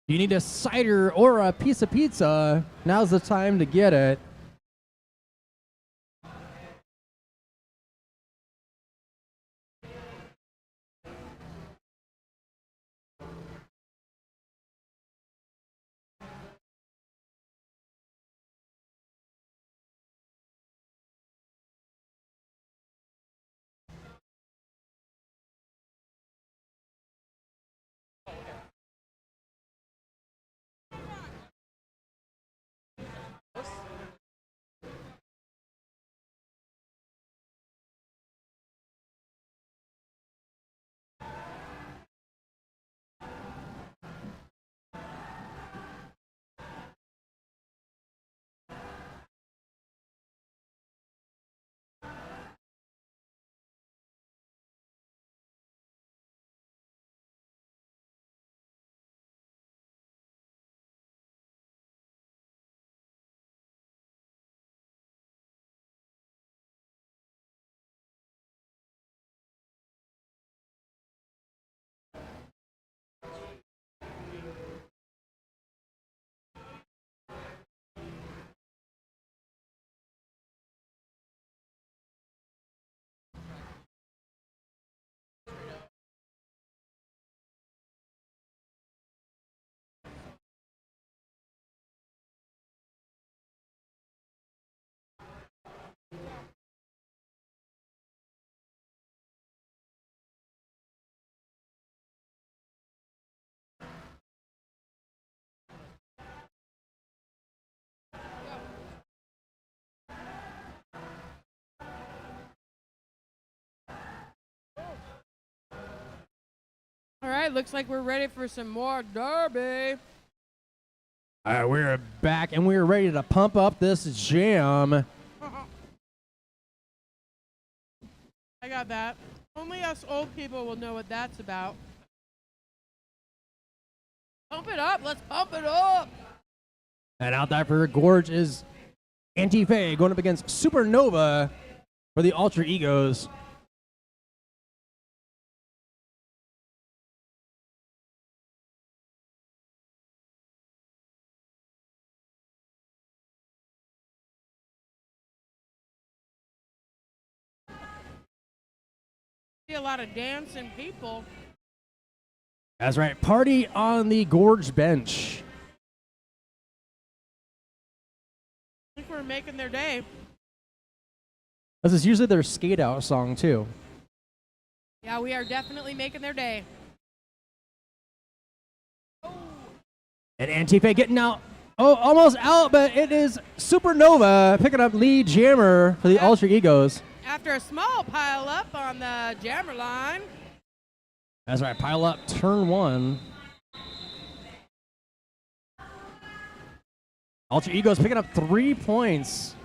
S1: You need a cider or a piece of pizza. Now's the time to get it.
S3: All right, looks like we're ready for some more derby.
S1: All right, we're back and we're ready to pump up this jam.
S3: I got that. Only us old people will know what that's about. Pump it up. Let's pump it up.
S1: And out there for Gorge is Anti-Fae going up against Supernova for the Alter Egos.
S3: See a lot of dancing people.
S1: That's right. Party on the Gorge bench.
S3: I think we're making their day.
S1: This is usually their skate out song, too.
S3: Yeah, we are definitely making their day.
S1: And Anti-Fae getting out. Oh, almost out, but it is Supernova picking up lead jammer for the Alter Egos.
S3: After a small pile up on the jammer line.
S1: That's right. Pile up, turn one. Alter Egos picking up 3 points.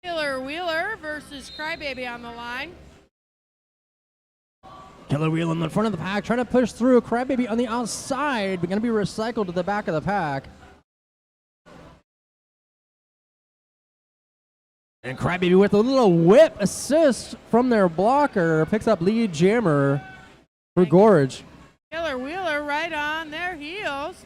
S3: Killer Wheeler versus Crybaby on the line.
S1: Killer Wheel in the front of the pack, trying to push through. Crybaby on the outside, but going to be recycled to the back of the pack. And Crybaby with a little whip assist from their blocker picks up lead jammer for Gorge.
S3: Killer Wheeler right on their heels.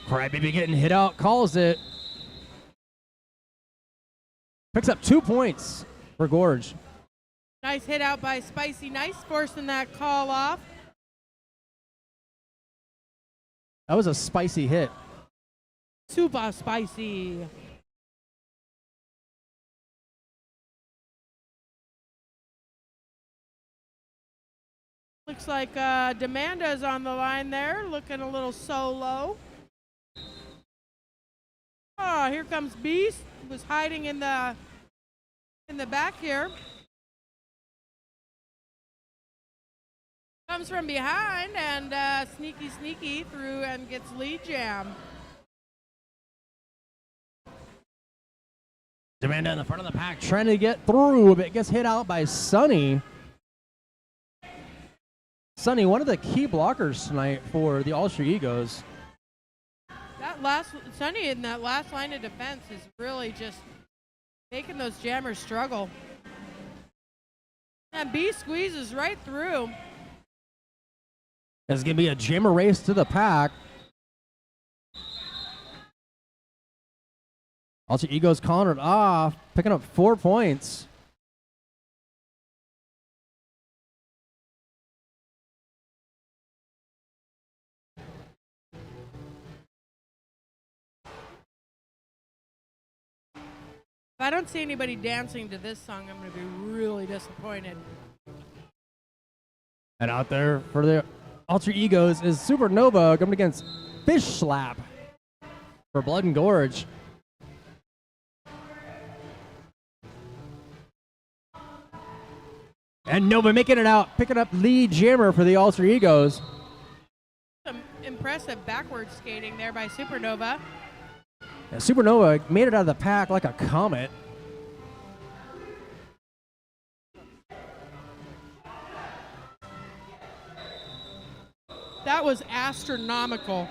S1: Crybaby getting hit out, calls it. Picks up 2 points for Gorge.
S3: Nice hit out by Spicy Nice, forcing that call off.
S1: That was a spicy hit.
S3: Super spicy. Looks like Demanda's on the line there, looking a little solo. Oh, here comes Beast. Was hiding in the back here. Comes from behind and sneaky through and gets lead jam.
S1: Demanda in the front of the pack trying to get through, but gets hit out by Sonny. Sonny, one of the key blockers tonight for the Ultra Egos.
S3: Sonny in that last line of defense is really just making those jammers struggle. And B squeezes right through.
S1: It's going to be a jammer race to the pack. Ultra Egos calling it off, picking up 4 points.
S3: If I don't see anybody dancing to this song, I'm going to be really disappointed.
S1: And out there for the Ultra Egos is Supernova coming against Fish Slap for Blood and Gorge. And Nova making it out, picking up lead jammer for the Ultra Egos.
S3: Some impressive backward skating there by Supernova.
S1: And Supernova made it out of the pack like a comet.
S3: That was astronomical.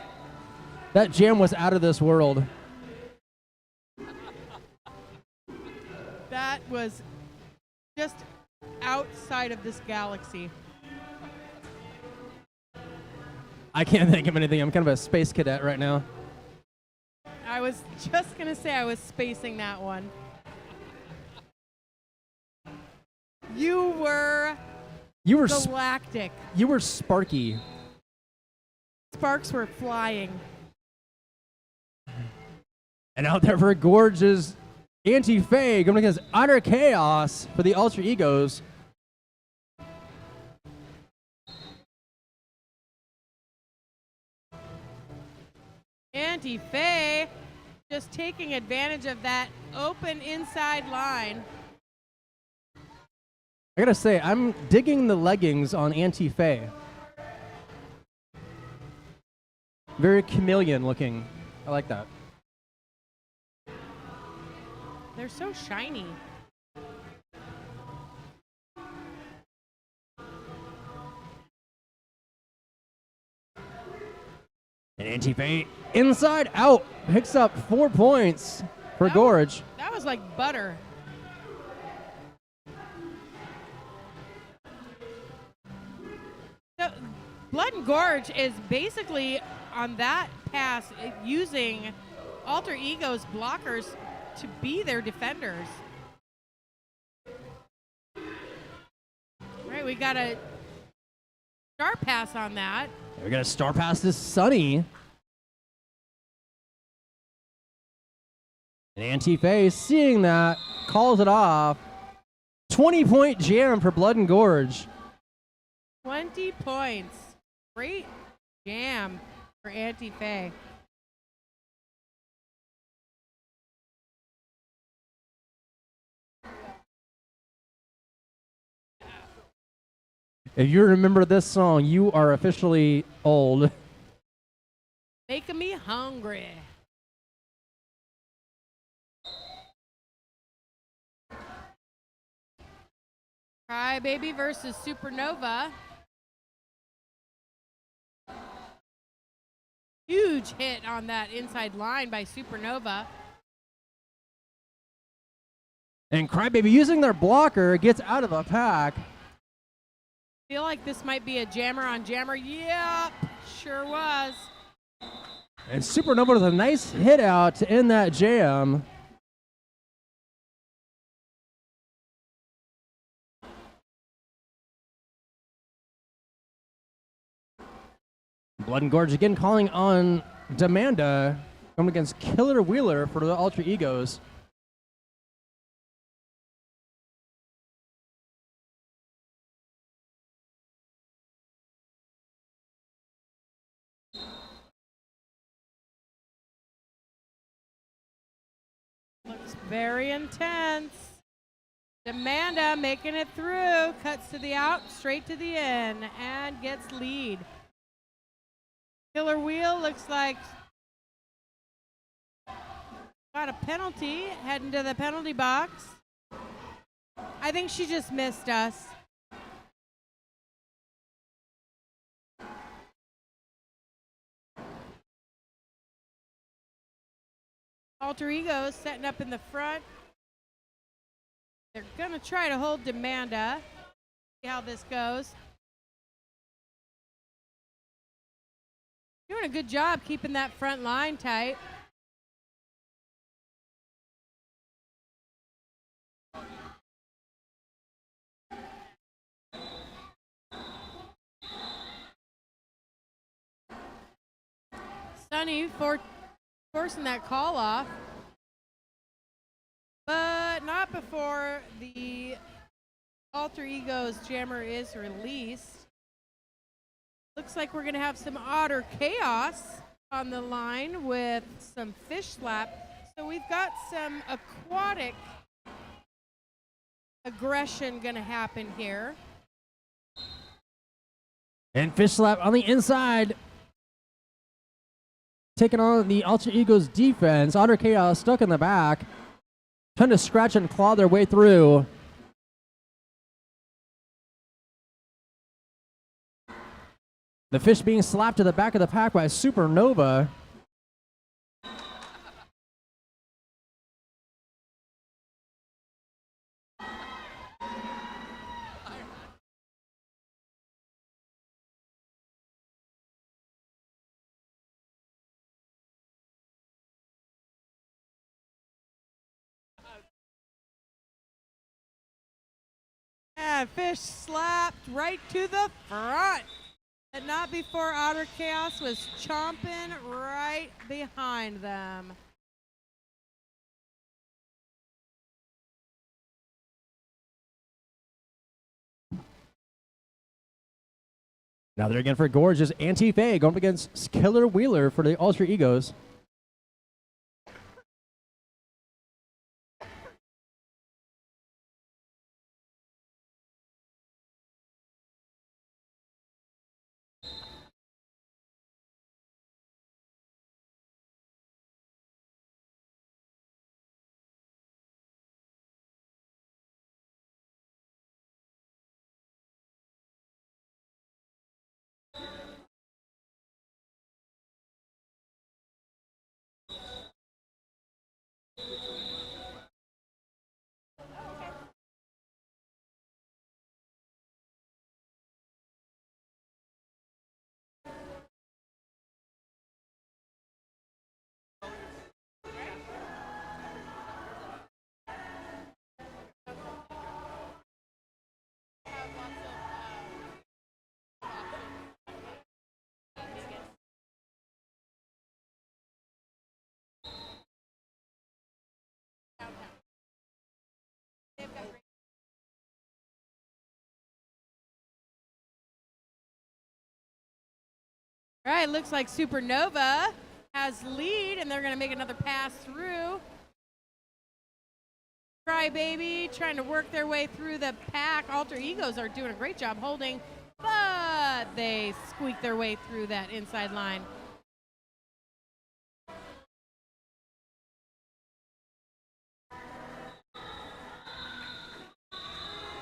S1: That jam was out of this world.
S3: That was just outside of this galaxy.
S1: I can't think of anything. I'm kind of a space cadet right now.
S3: I was just going to say I was spacing that one. You were galactic.
S1: You were Sparky.
S3: Sparks were flying.
S1: And out there for Gorge's Anti-Fae going against Utter Chaos for the Ultra Egos.
S3: Anti-Fae just taking advantage of that open inside line.
S1: I gotta say, I'm digging the leggings on Anti-Fae. Very chameleon looking. I like that.
S3: They're so shiny.
S1: And Anti-Fae inside out picks up 4 points for Gorge.
S3: That was like butter. So Blood and Gorge is basically on that pass using Alter Ego's blockers to be their defenders. Right, we got a star pass on that.
S1: We got a star pass to Sonny. And Anti-Fae seeing that calls it off. 20-point jam for Blood and Gorge.
S3: 20 points. Great jam for Anti-Fae.
S1: If you remember this song, you are officially old.
S3: Making me hungry. Crybaby versus Supernova. Huge hit on that inside line by Supernova.
S1: And Crybaby using their blocker gets out of the pack.
S3: Feel like this might be a jammer on jammer. Yep, sure was.
S1: And Supernova with a nice hit out to end that jam. Blood and Gorge again calling on Demanda, coming against Killer Wheeler for the Ultra Egos.
S3: Looks very intense. Demanda making it through, cuts to the out, straight to the in, and gets lead. Killer Wheel looks like got a penalty, heading to the penalty box. I think she just missed us. Alter Ego setting up in the front. They're going to try to hold Demanda. See how this goes. Doing a good job keeping that front line tight. Sunny forcing that call off. But not before the Alter Ego's jammer is released. Looks like we're going to have some Otter Chaos on the line with some fish slap. So we've got some aquatic aggression going to happen here.
S1: And fish slap on the inside. Taking on the Alter Ego's defense. Otter Chaos stuck in the back. Trying to scratch and claw their way through. The fish being slapped to the back of the pack by Supernova.
S3: And fish slapped right to the front. But not before Otter Chaos was chomping right behind them.
S1: Now they're again for Gorge's Anti-Faye going up against Killer Wheeler for the Alter Egos.
S3: All right, looks like Supernova has lead, and they're going to make another pass through. Crybaby trying to work their way through the pack. Alter Egos are doing a great job holding, but they squeak their way through that inside line.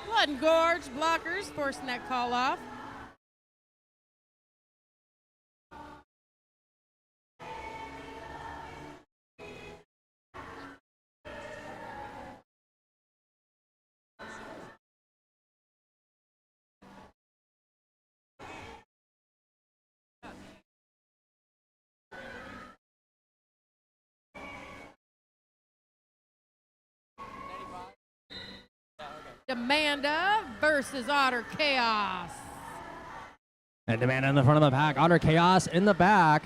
S3: Blood and Gorge blockers forcing that call off. Demanda versus Otter Chaos.
S1: And Demanda in the front of the pack. Otter Chaos in the back.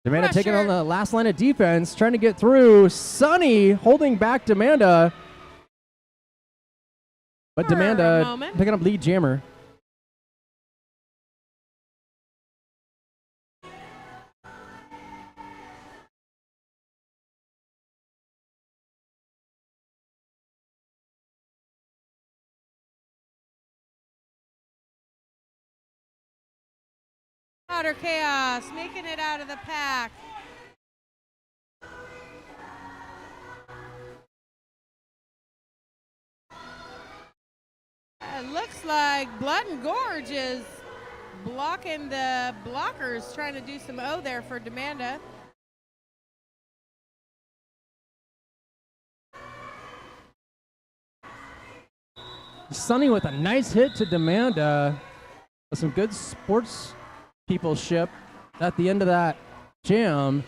S1: Demanda taking on the last line of defense, trying to get through. Sunny holding back Demanda. But Demanda picking up lead jammer.
S3: Otter Chaos making it out of the pack. It looks like Blood and Gorge is blocking the blockers, trying to do some O there for Demanda.
S1: Sunny with a nice hit to Demanda. Some good sports peopleship at the end of that jam.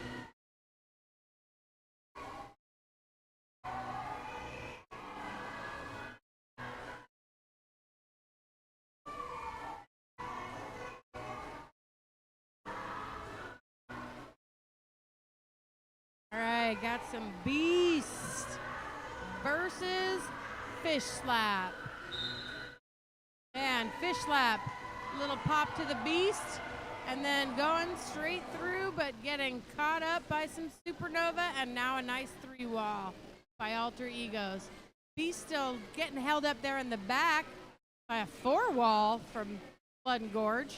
S3: All right, got some Beast versus Fish Slap. And Fish Slap, little pop to the Beast, and then going straight through, but getting caught up by some Supernova, and now a nice 3-wall by Alter Egos. Beast still getting held up there in the back by a 4-wall from Blood and Gorge.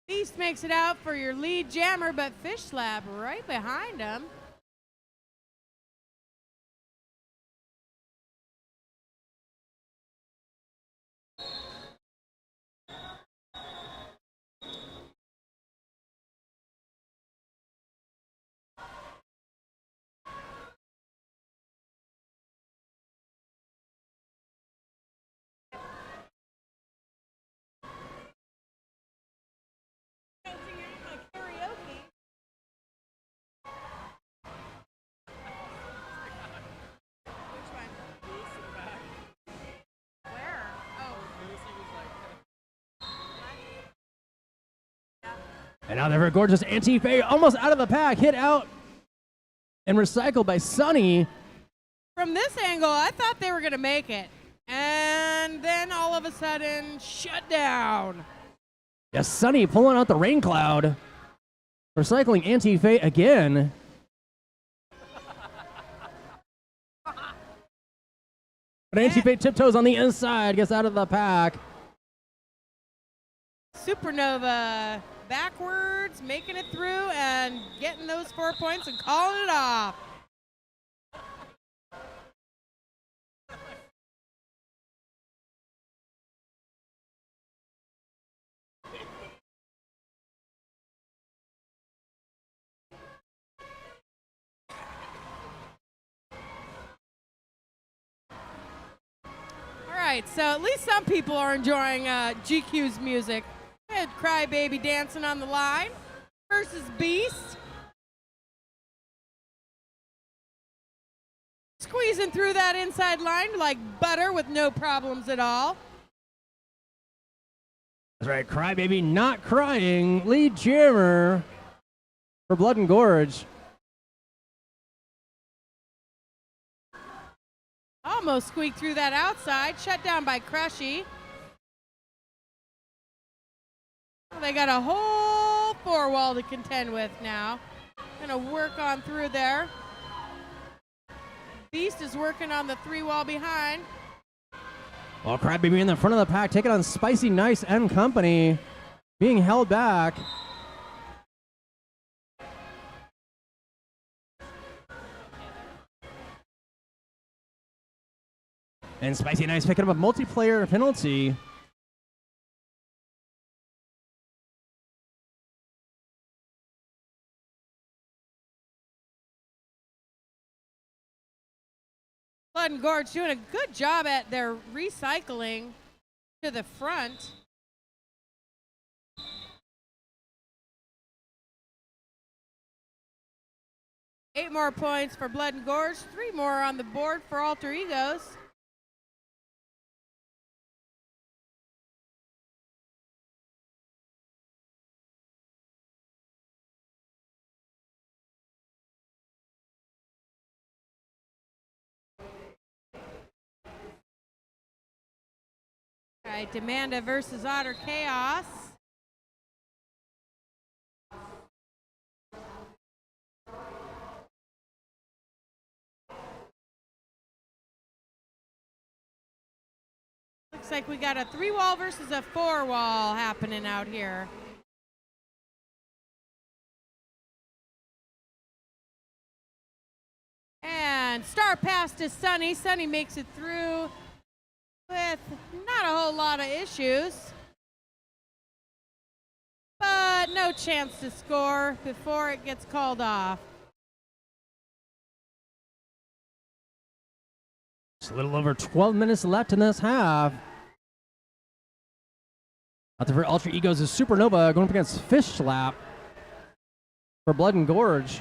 S3: Beast makes it out for your lead jammer, but Fish Slap right behind him.
S1: And now they're gorgeous Anti-Fade, almost out of the pack, hit out and recycled by Sunny.
S3: From this angle, I thought they were going to make it. And then all of a sudden, shut down.
S1: Yes, Sunny pulling out the rain cloud. Recycling Anti-Fade again. But Anti-Fade tiptoes on the inside, gets out of the pack.
S3: Supernova backwards, making it through and getting those 4 points and calling it off. All right, so at least some people are enjoying GQ's music. We had Crybaby dancing on the line versus Beast. Squeezing through that inside line like butter with no problems at all.
S1: That's right, Crybaby not crying. Lead jammer for Blood and Gorge.
S3: Almost squeaked through that outside, shut down by Crushy. They got a whole 4-wall to contend with now. Gonna work on through there. Beast is working on the 3-wall behind.
S1: Well, Crybaby in the front of the pack, taking on Spicy Nice and company, being held back. And Spicy Nice picking up a multiplayer penalty.
S3: Blood and Gorge doing a good job at their recycling to the front. Eight more points for Blood and Gorge, 3 more on the board for Alter Egos. All right, Demanda versus Otter Chaos. like we got a 3-wall versus a 4-wall happening out here. And start pass to Sunny. Sunny makes it through with not a whole lot of issues, but no chance to score before it gets called off.
S1: It's a little over 12 minutes left in this half. Out there for Ultra Egos is Supernova going up against Fish Slap for Blood and Gorge.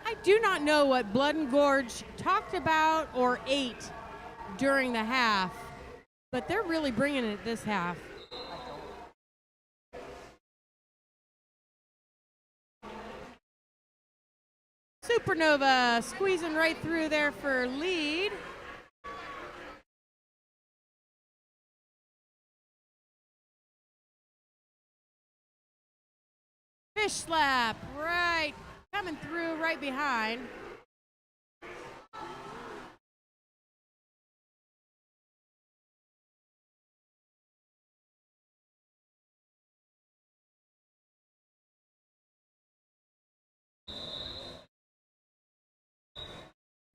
S3: I do not know what Blood and Gorge talked about or ate during the half, but they're really bringing it this half. Supernova squeezing right through there for lead. Fish Slap right, coming through right behind.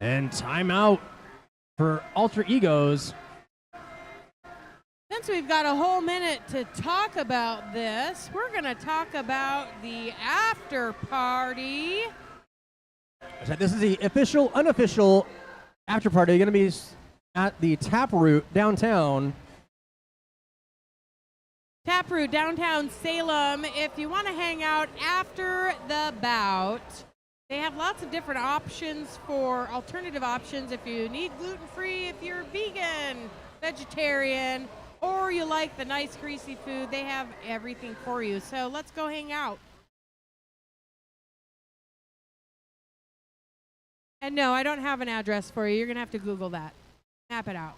S1: And timeout for Ultra Egos.
S3: Since we've got a whole minute to talk about this, we're going to talk about the after party.
S1: So this is the official, unofficial after party. Going to be at the Taproot downtown.
S3: Taproot downtown Salem. If you want to hang out after the bout, they have lots of different options for alternative options. If you need gluten-free, if you're vegan, vegetarian, or you like the nice greasy food, they have everything for you. So let's go hang out. And no, I don't have an address for you. You're going to have to Google that. Map it out.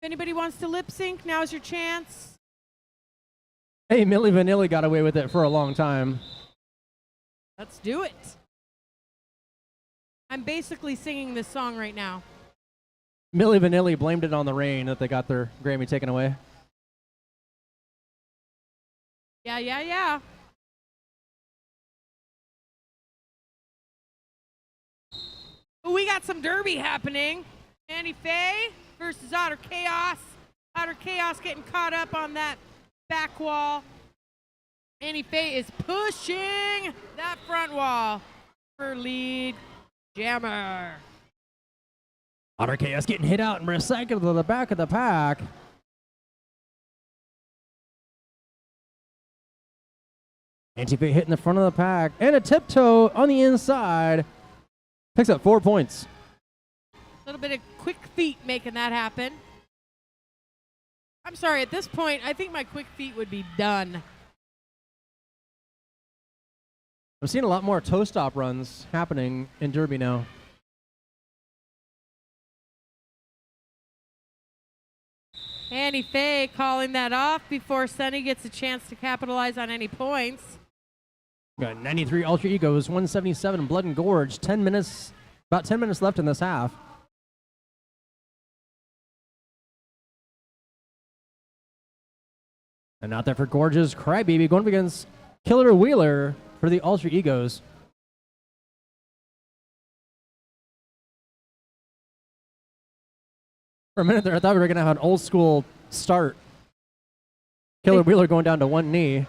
S3: If anybody wants to lip sync, now's your chance.
S1: Hey, Milli Vanilli got away with it for a long time.
S3: Let's do it. I'm basically singing this song right now.
S1: Milli Vanilli blamed it on the rain that they got their Grammy taken away.
S3: Yeah, yeah, yeah. Ooh, we got some derby happening. Andy Faye versus Otter Chaos. Otter Chaos getting caught up on that back wall. Andy Faye is pushing that front wall for lead jammer.
S1: Otter Chaos getting hit out and recycled to the back of the pack. Anti-Faye hitting the front of the pack and a tiptoe on the inside. Picks up 4 points.
S3: A little bit of quick feet making that happen. I'm sorry, at this point, I think my quick feet would be done.
S1: I'm seeing a lot more toe stop runs happening in Derby now.
S3: Andy Faye calling that off before Sunny gets a chance to capitalize on any points.
S1: Got 93 Ultra Egos, 177 Blood and Gorge. 10 minutes, about 10 minutes left in this half. And out there for Gorge's Crybaby going up against Killer Wheeler for the Ultra Egos. For a minute there, I thought we were going to have an old school start. Killer Wheeler going down to one knee.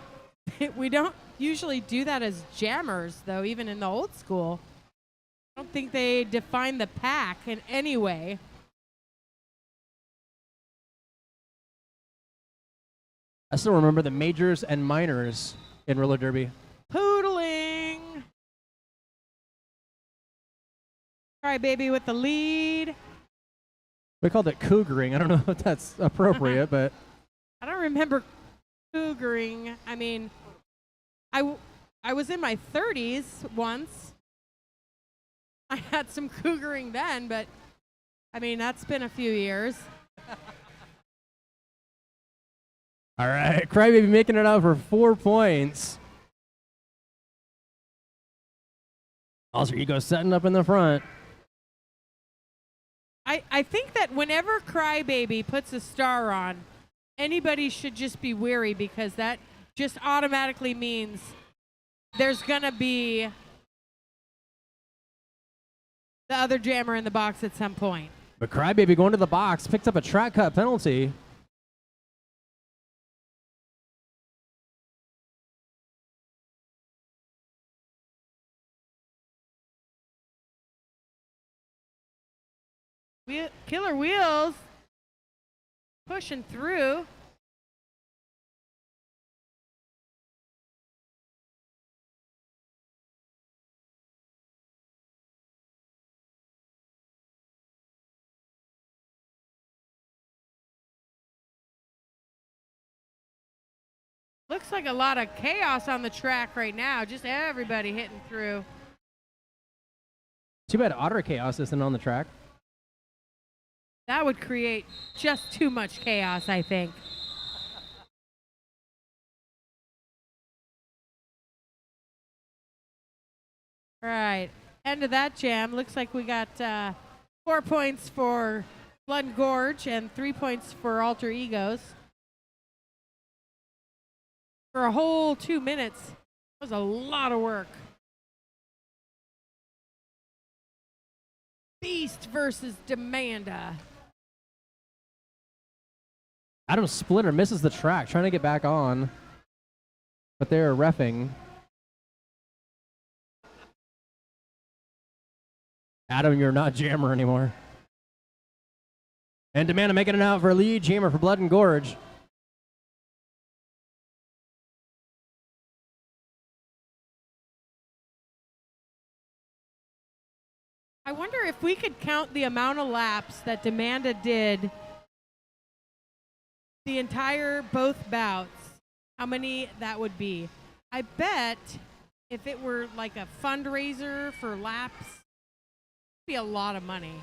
S3: We don't usually do that as jammers, though, even in the old school. I don't think they define the pack in any way.
S1: I still remember the majors and minors in roller derby.
S3: Poodling. Crybaby with the lead.
S1: We called it cougaring. I don't know if that's appropriate, but
S3: I don't remember cougaring. I mean, I was in my 30s once. I had some cougaring then, but I mean, that's been a few years.
S1: all right. Crybaby making it out for 4 points. Alter Ego setting up in the front.
S3: I think that whenever Crybaby puts a star on, anybody should just be weary because that just automatically means there's going to be the other jammer in the box at some point.
S1: But Crybaby going to the box, picked up a track cut penalty.
S3: Killer Wheels pushing through. Looks like a lot of chaos on the track right now. Just everybody hitting through.
S1: Too bad Otter Chaos isn't on the track.
S3: That would create just too much chaos, I think. All right, end of that jam. Looks like we got 4 points for Blood and Gorge and 3 points for Alter Egos. For a whole 2 minutes. That was a lot of work. Beast versus Demanda.
S1: Adam Splitter misses the track, trying to get back on. But they're reffing. Adam, you're not jammer anymore. And Demanda making it out for a lead jammer for Blood and Gorge.
S3: I wonder if we could count the amount of laps that Demanda did the entire both bouts, how many that would be. I bet if it were like a fundraiser for laps, it'd be a lot of money.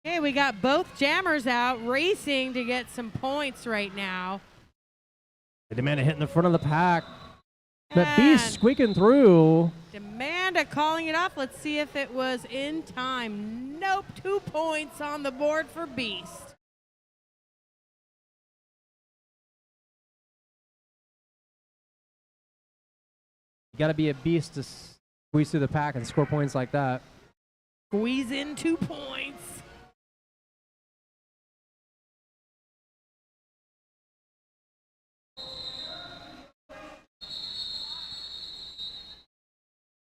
S3: Okay, we got both jammers out racing to get some points right now.
S1: Demanda hitting the front of the pack. But Beast
S3: And
S1: squeaking through.
S3: Demanda calling it off. Let's see if it was in time. Nope, 2 points on the board for Beast.
S1: You got to be a beast to squeeze through the pack and score points like that.
S3: Squeeze in 2 points.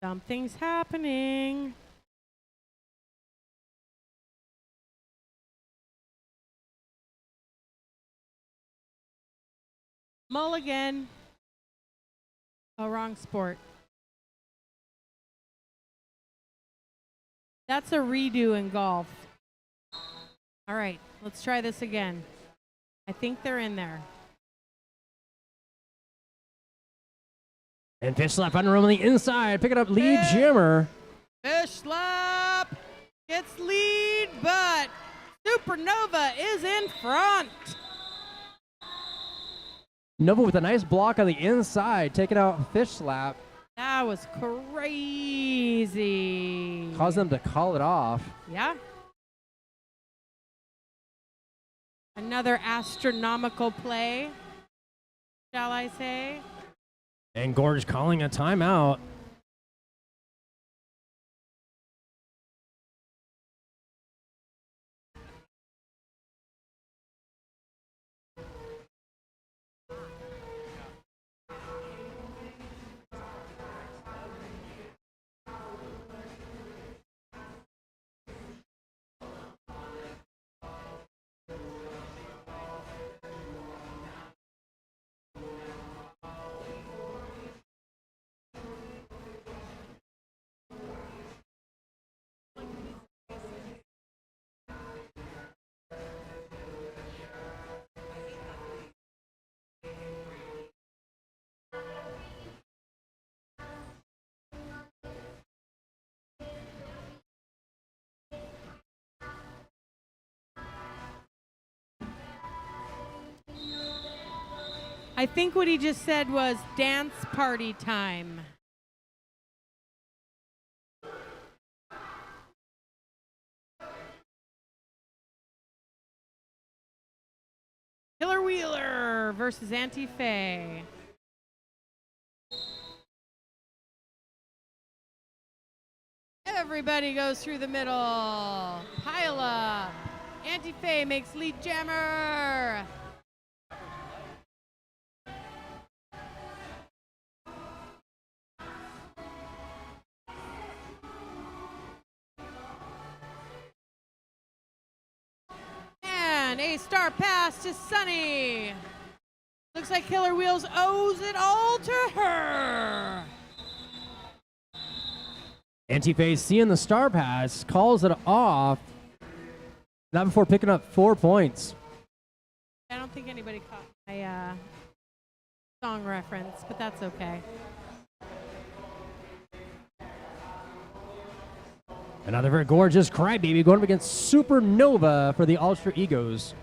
S3: Something's happening. Mulligan. Oh, wrong sport. That's a redo in golf. All right, let's try this again. I think they're in there.
S1: And Fish Slap under him on the inside, picking up lead jammer.
S3: Fish slap gets lead, but Supernova is in front.
S1: Nova with a nice block on the inside, taking out Fish Slap.
S3: That was crazy.
S1: Caused them to call it off.
S3: Yeah. Another astronomical play, shall I say?
S1: And Gorge calling a timeout.
S3: I think what he just said was dance party time. Killer Wheeler versus Anti-Fae. Everybody goes through the middle. Pile up. Anti-Fae makes lead jammer. And a star pass to Sunny. Looks like Killer Wheels owes it all to her.
S1: Anti-Fae seeing the star pass, calls it off. Not before picking up 4 points.
S3: I don't think anybody caught my song reference, but that's okay.
S1: Another very gorgeous Crybaby going up against Supernova for the Alter Egos.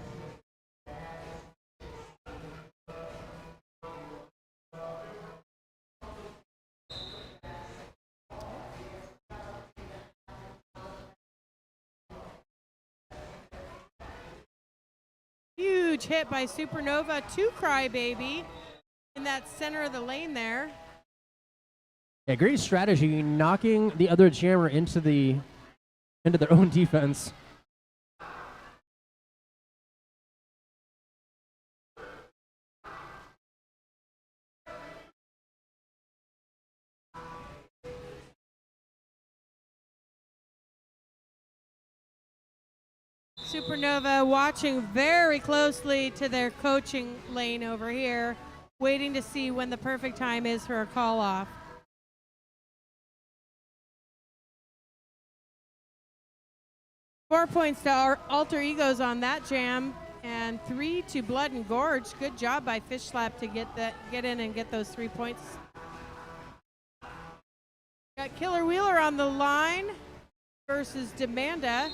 S3: Huge hit by Supernova to Crybaby in that center of the lane there.
S1: Yeah, great strategy, knocking the other jammer into their own defense.
S3: Supernova watching very closely to their coaching lane over here, waiting to see when the perfect time is for a call off. Four points to our Alter Egos on that jam, and 3 to Blood and Gorge. Good job by Fish Slap to get in and get those 3 points. Got Killer Wheeler on the line versus Demanda.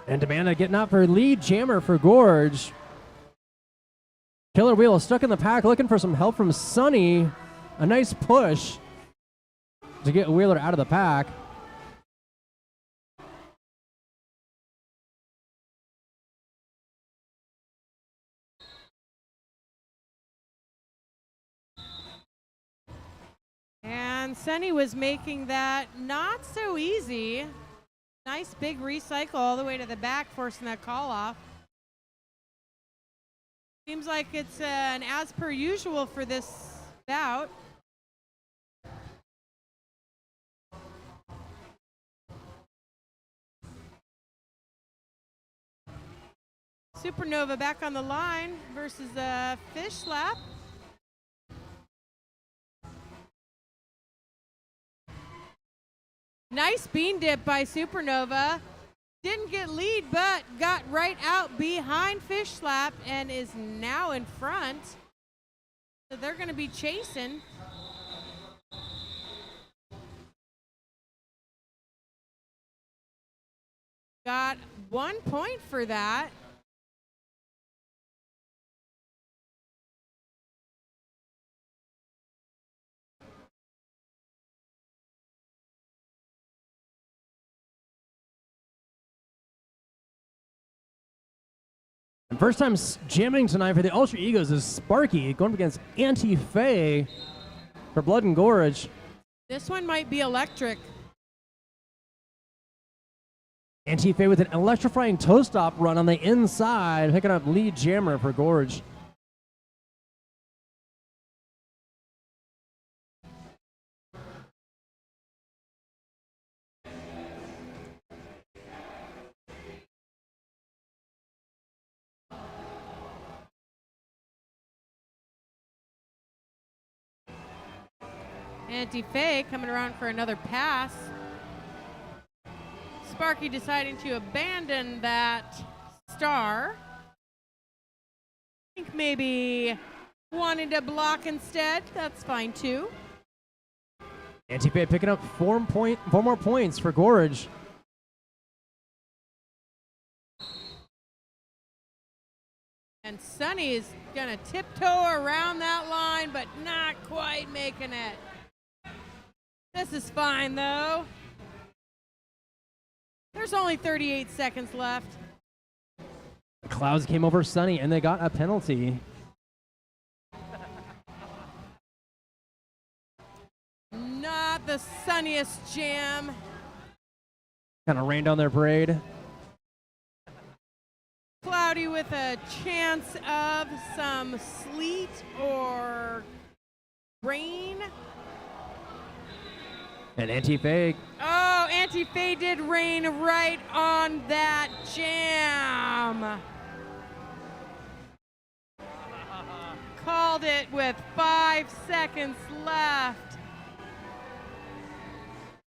S1: And Demanda getting out for lead jammer for Gorge. Killer Wheel stuck in the pack, looking for some help from Sunny. A nice push to get Wheeler out of the pack.
S3: And Sunny was making that not so easy. Nice big recycle all the way to the back, forcing that call off. Seems like it's an as per usual for this bout. Supernova back on the line versus Fish Slap. Nice bean dip by Supernova. Didn't get lead, but got right out behind Fish Slap and is now in front. So they're going to be chasing. Got 1 point for that.
S1: And first time jamming tonight for the Ultra Egos is Sparky going up against Anti-Fae for Blood and Gorge.
S3: This one might be electric.
S1: Anti-Fae with an electrifying toe stop run on the inside, picking up lead jammer for Gorge.
S3: Anti-Fae coming around for another pass. Sparky deciding to abandon that star. I think maybe wanting to block instead. That's fine too.
S1: Anti-Fade picking up 4 more points for Gorge.
S3: And Sunny is going to tiptoe around that line, but not quite making it. This is fine, though. There's only 38 seconds left.
S1: The clouds came over Sunny, and they got a penalty.
S3: Not the sunniest jam.
S1: Kind of rained down their parade.
S3: Cloudy with a chance of some sleet or rain.
S1: And Anti-Fade.
S3: Oh, Anti-Fade did rain right on that jam. Called it with 5 seconds left.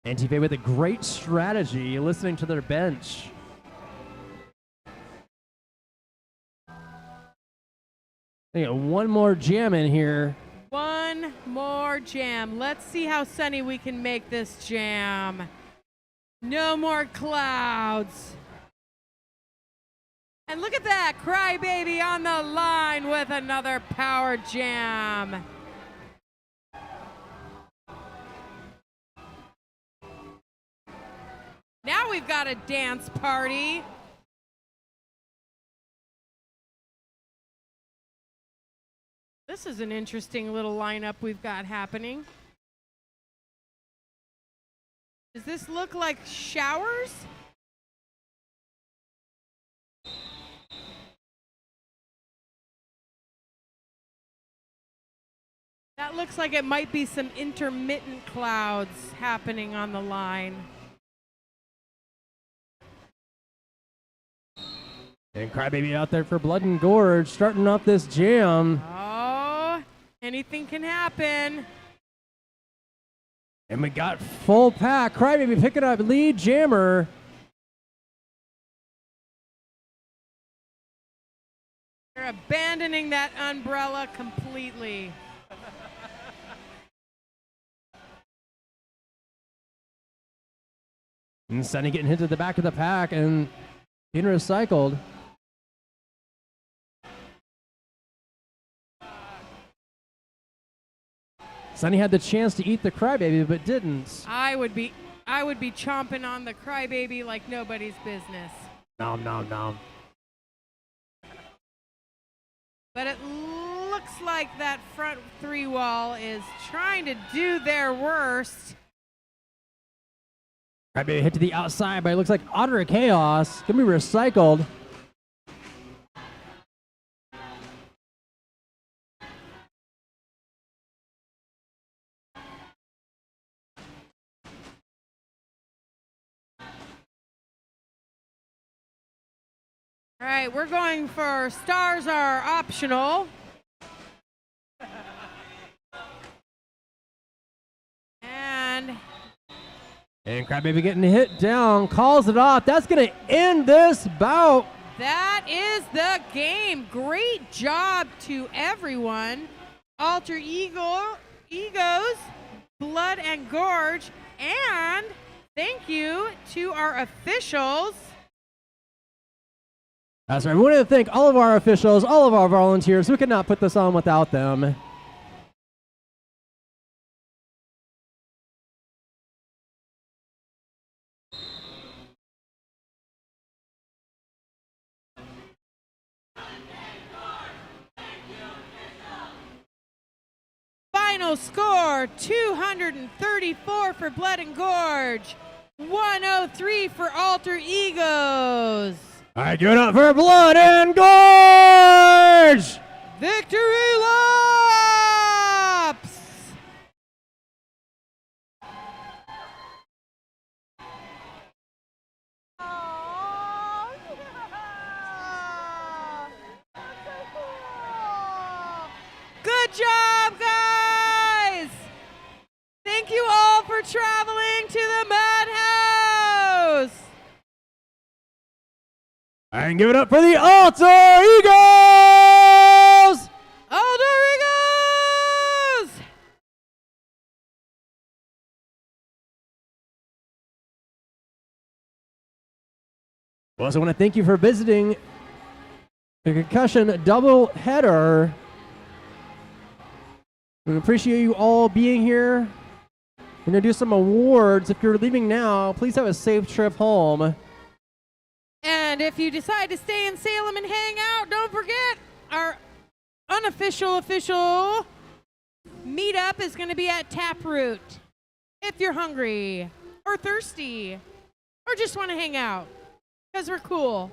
S1: Anti-Fade with a great strategy, listening to their bench. They got one more jam in here.
S3: One more jam. Let's see how sunny we can make this jam. No more clouds. And look at that, Crybaby on the line with another power jam. Now we've got a dance party. This is an interesting little lineup we've got happening. Does this look like showers? That looks like it might be some intermittent clouds happening on the line.
S1: And Crybaby out there for Blood and Gorge, starting off this jam.
S3: Oh, anything can happen.
S1: And we got full pack. Crybaby picking up lead jammer.
S3: They're abandoning that umbrella completely.
S1: And Sunny getting hit to the back of the pack and being recycled. Sunny had the chance to eat the Crybaby, but didn't.
S3: I would be chomping on the Crybaby like nobody's business.
S1: Nom, nom, nom.
S3: But it looks like that front three wall is trying to do their worst.
S1: Crybaby hit to the outside, but it looks like Otter of Chaos can be recycled.
S3: All right, we're going for stars are optional.
S1: And Crybaby getting hit down, calls it off. That's going to end this bout.
S3: That is the game. Great job to everyone. Alter Egos, Blood and Gorge, and thank you to our officials.
S1: That's right. We want to thank all of our officials, all of our volunteers. We could not put this on without them.
S3: Final score, 234 for Blood and Gorge, 103 for Alter Egos.
S1: All right, give it up for Blood and Gorge!
S3: Victory laps! Oh, yeah. That's so cool. Good job, guys! Thank you all for traveling to the Madhouse!
S1: And give it up for the Alter Egos!
S3: Alter
S1: We also want to thank you for visiting the concussion double header. We appreciate you all being here. We're going to do some awards. If you're leaving now, please have a safe trip home.
S3: And if you decide to stay in Salem and hang out, don't forget our unofficial official meetup is going to be at Taproot. If you're hungry or thirsty or just want to hang out, because we're cool.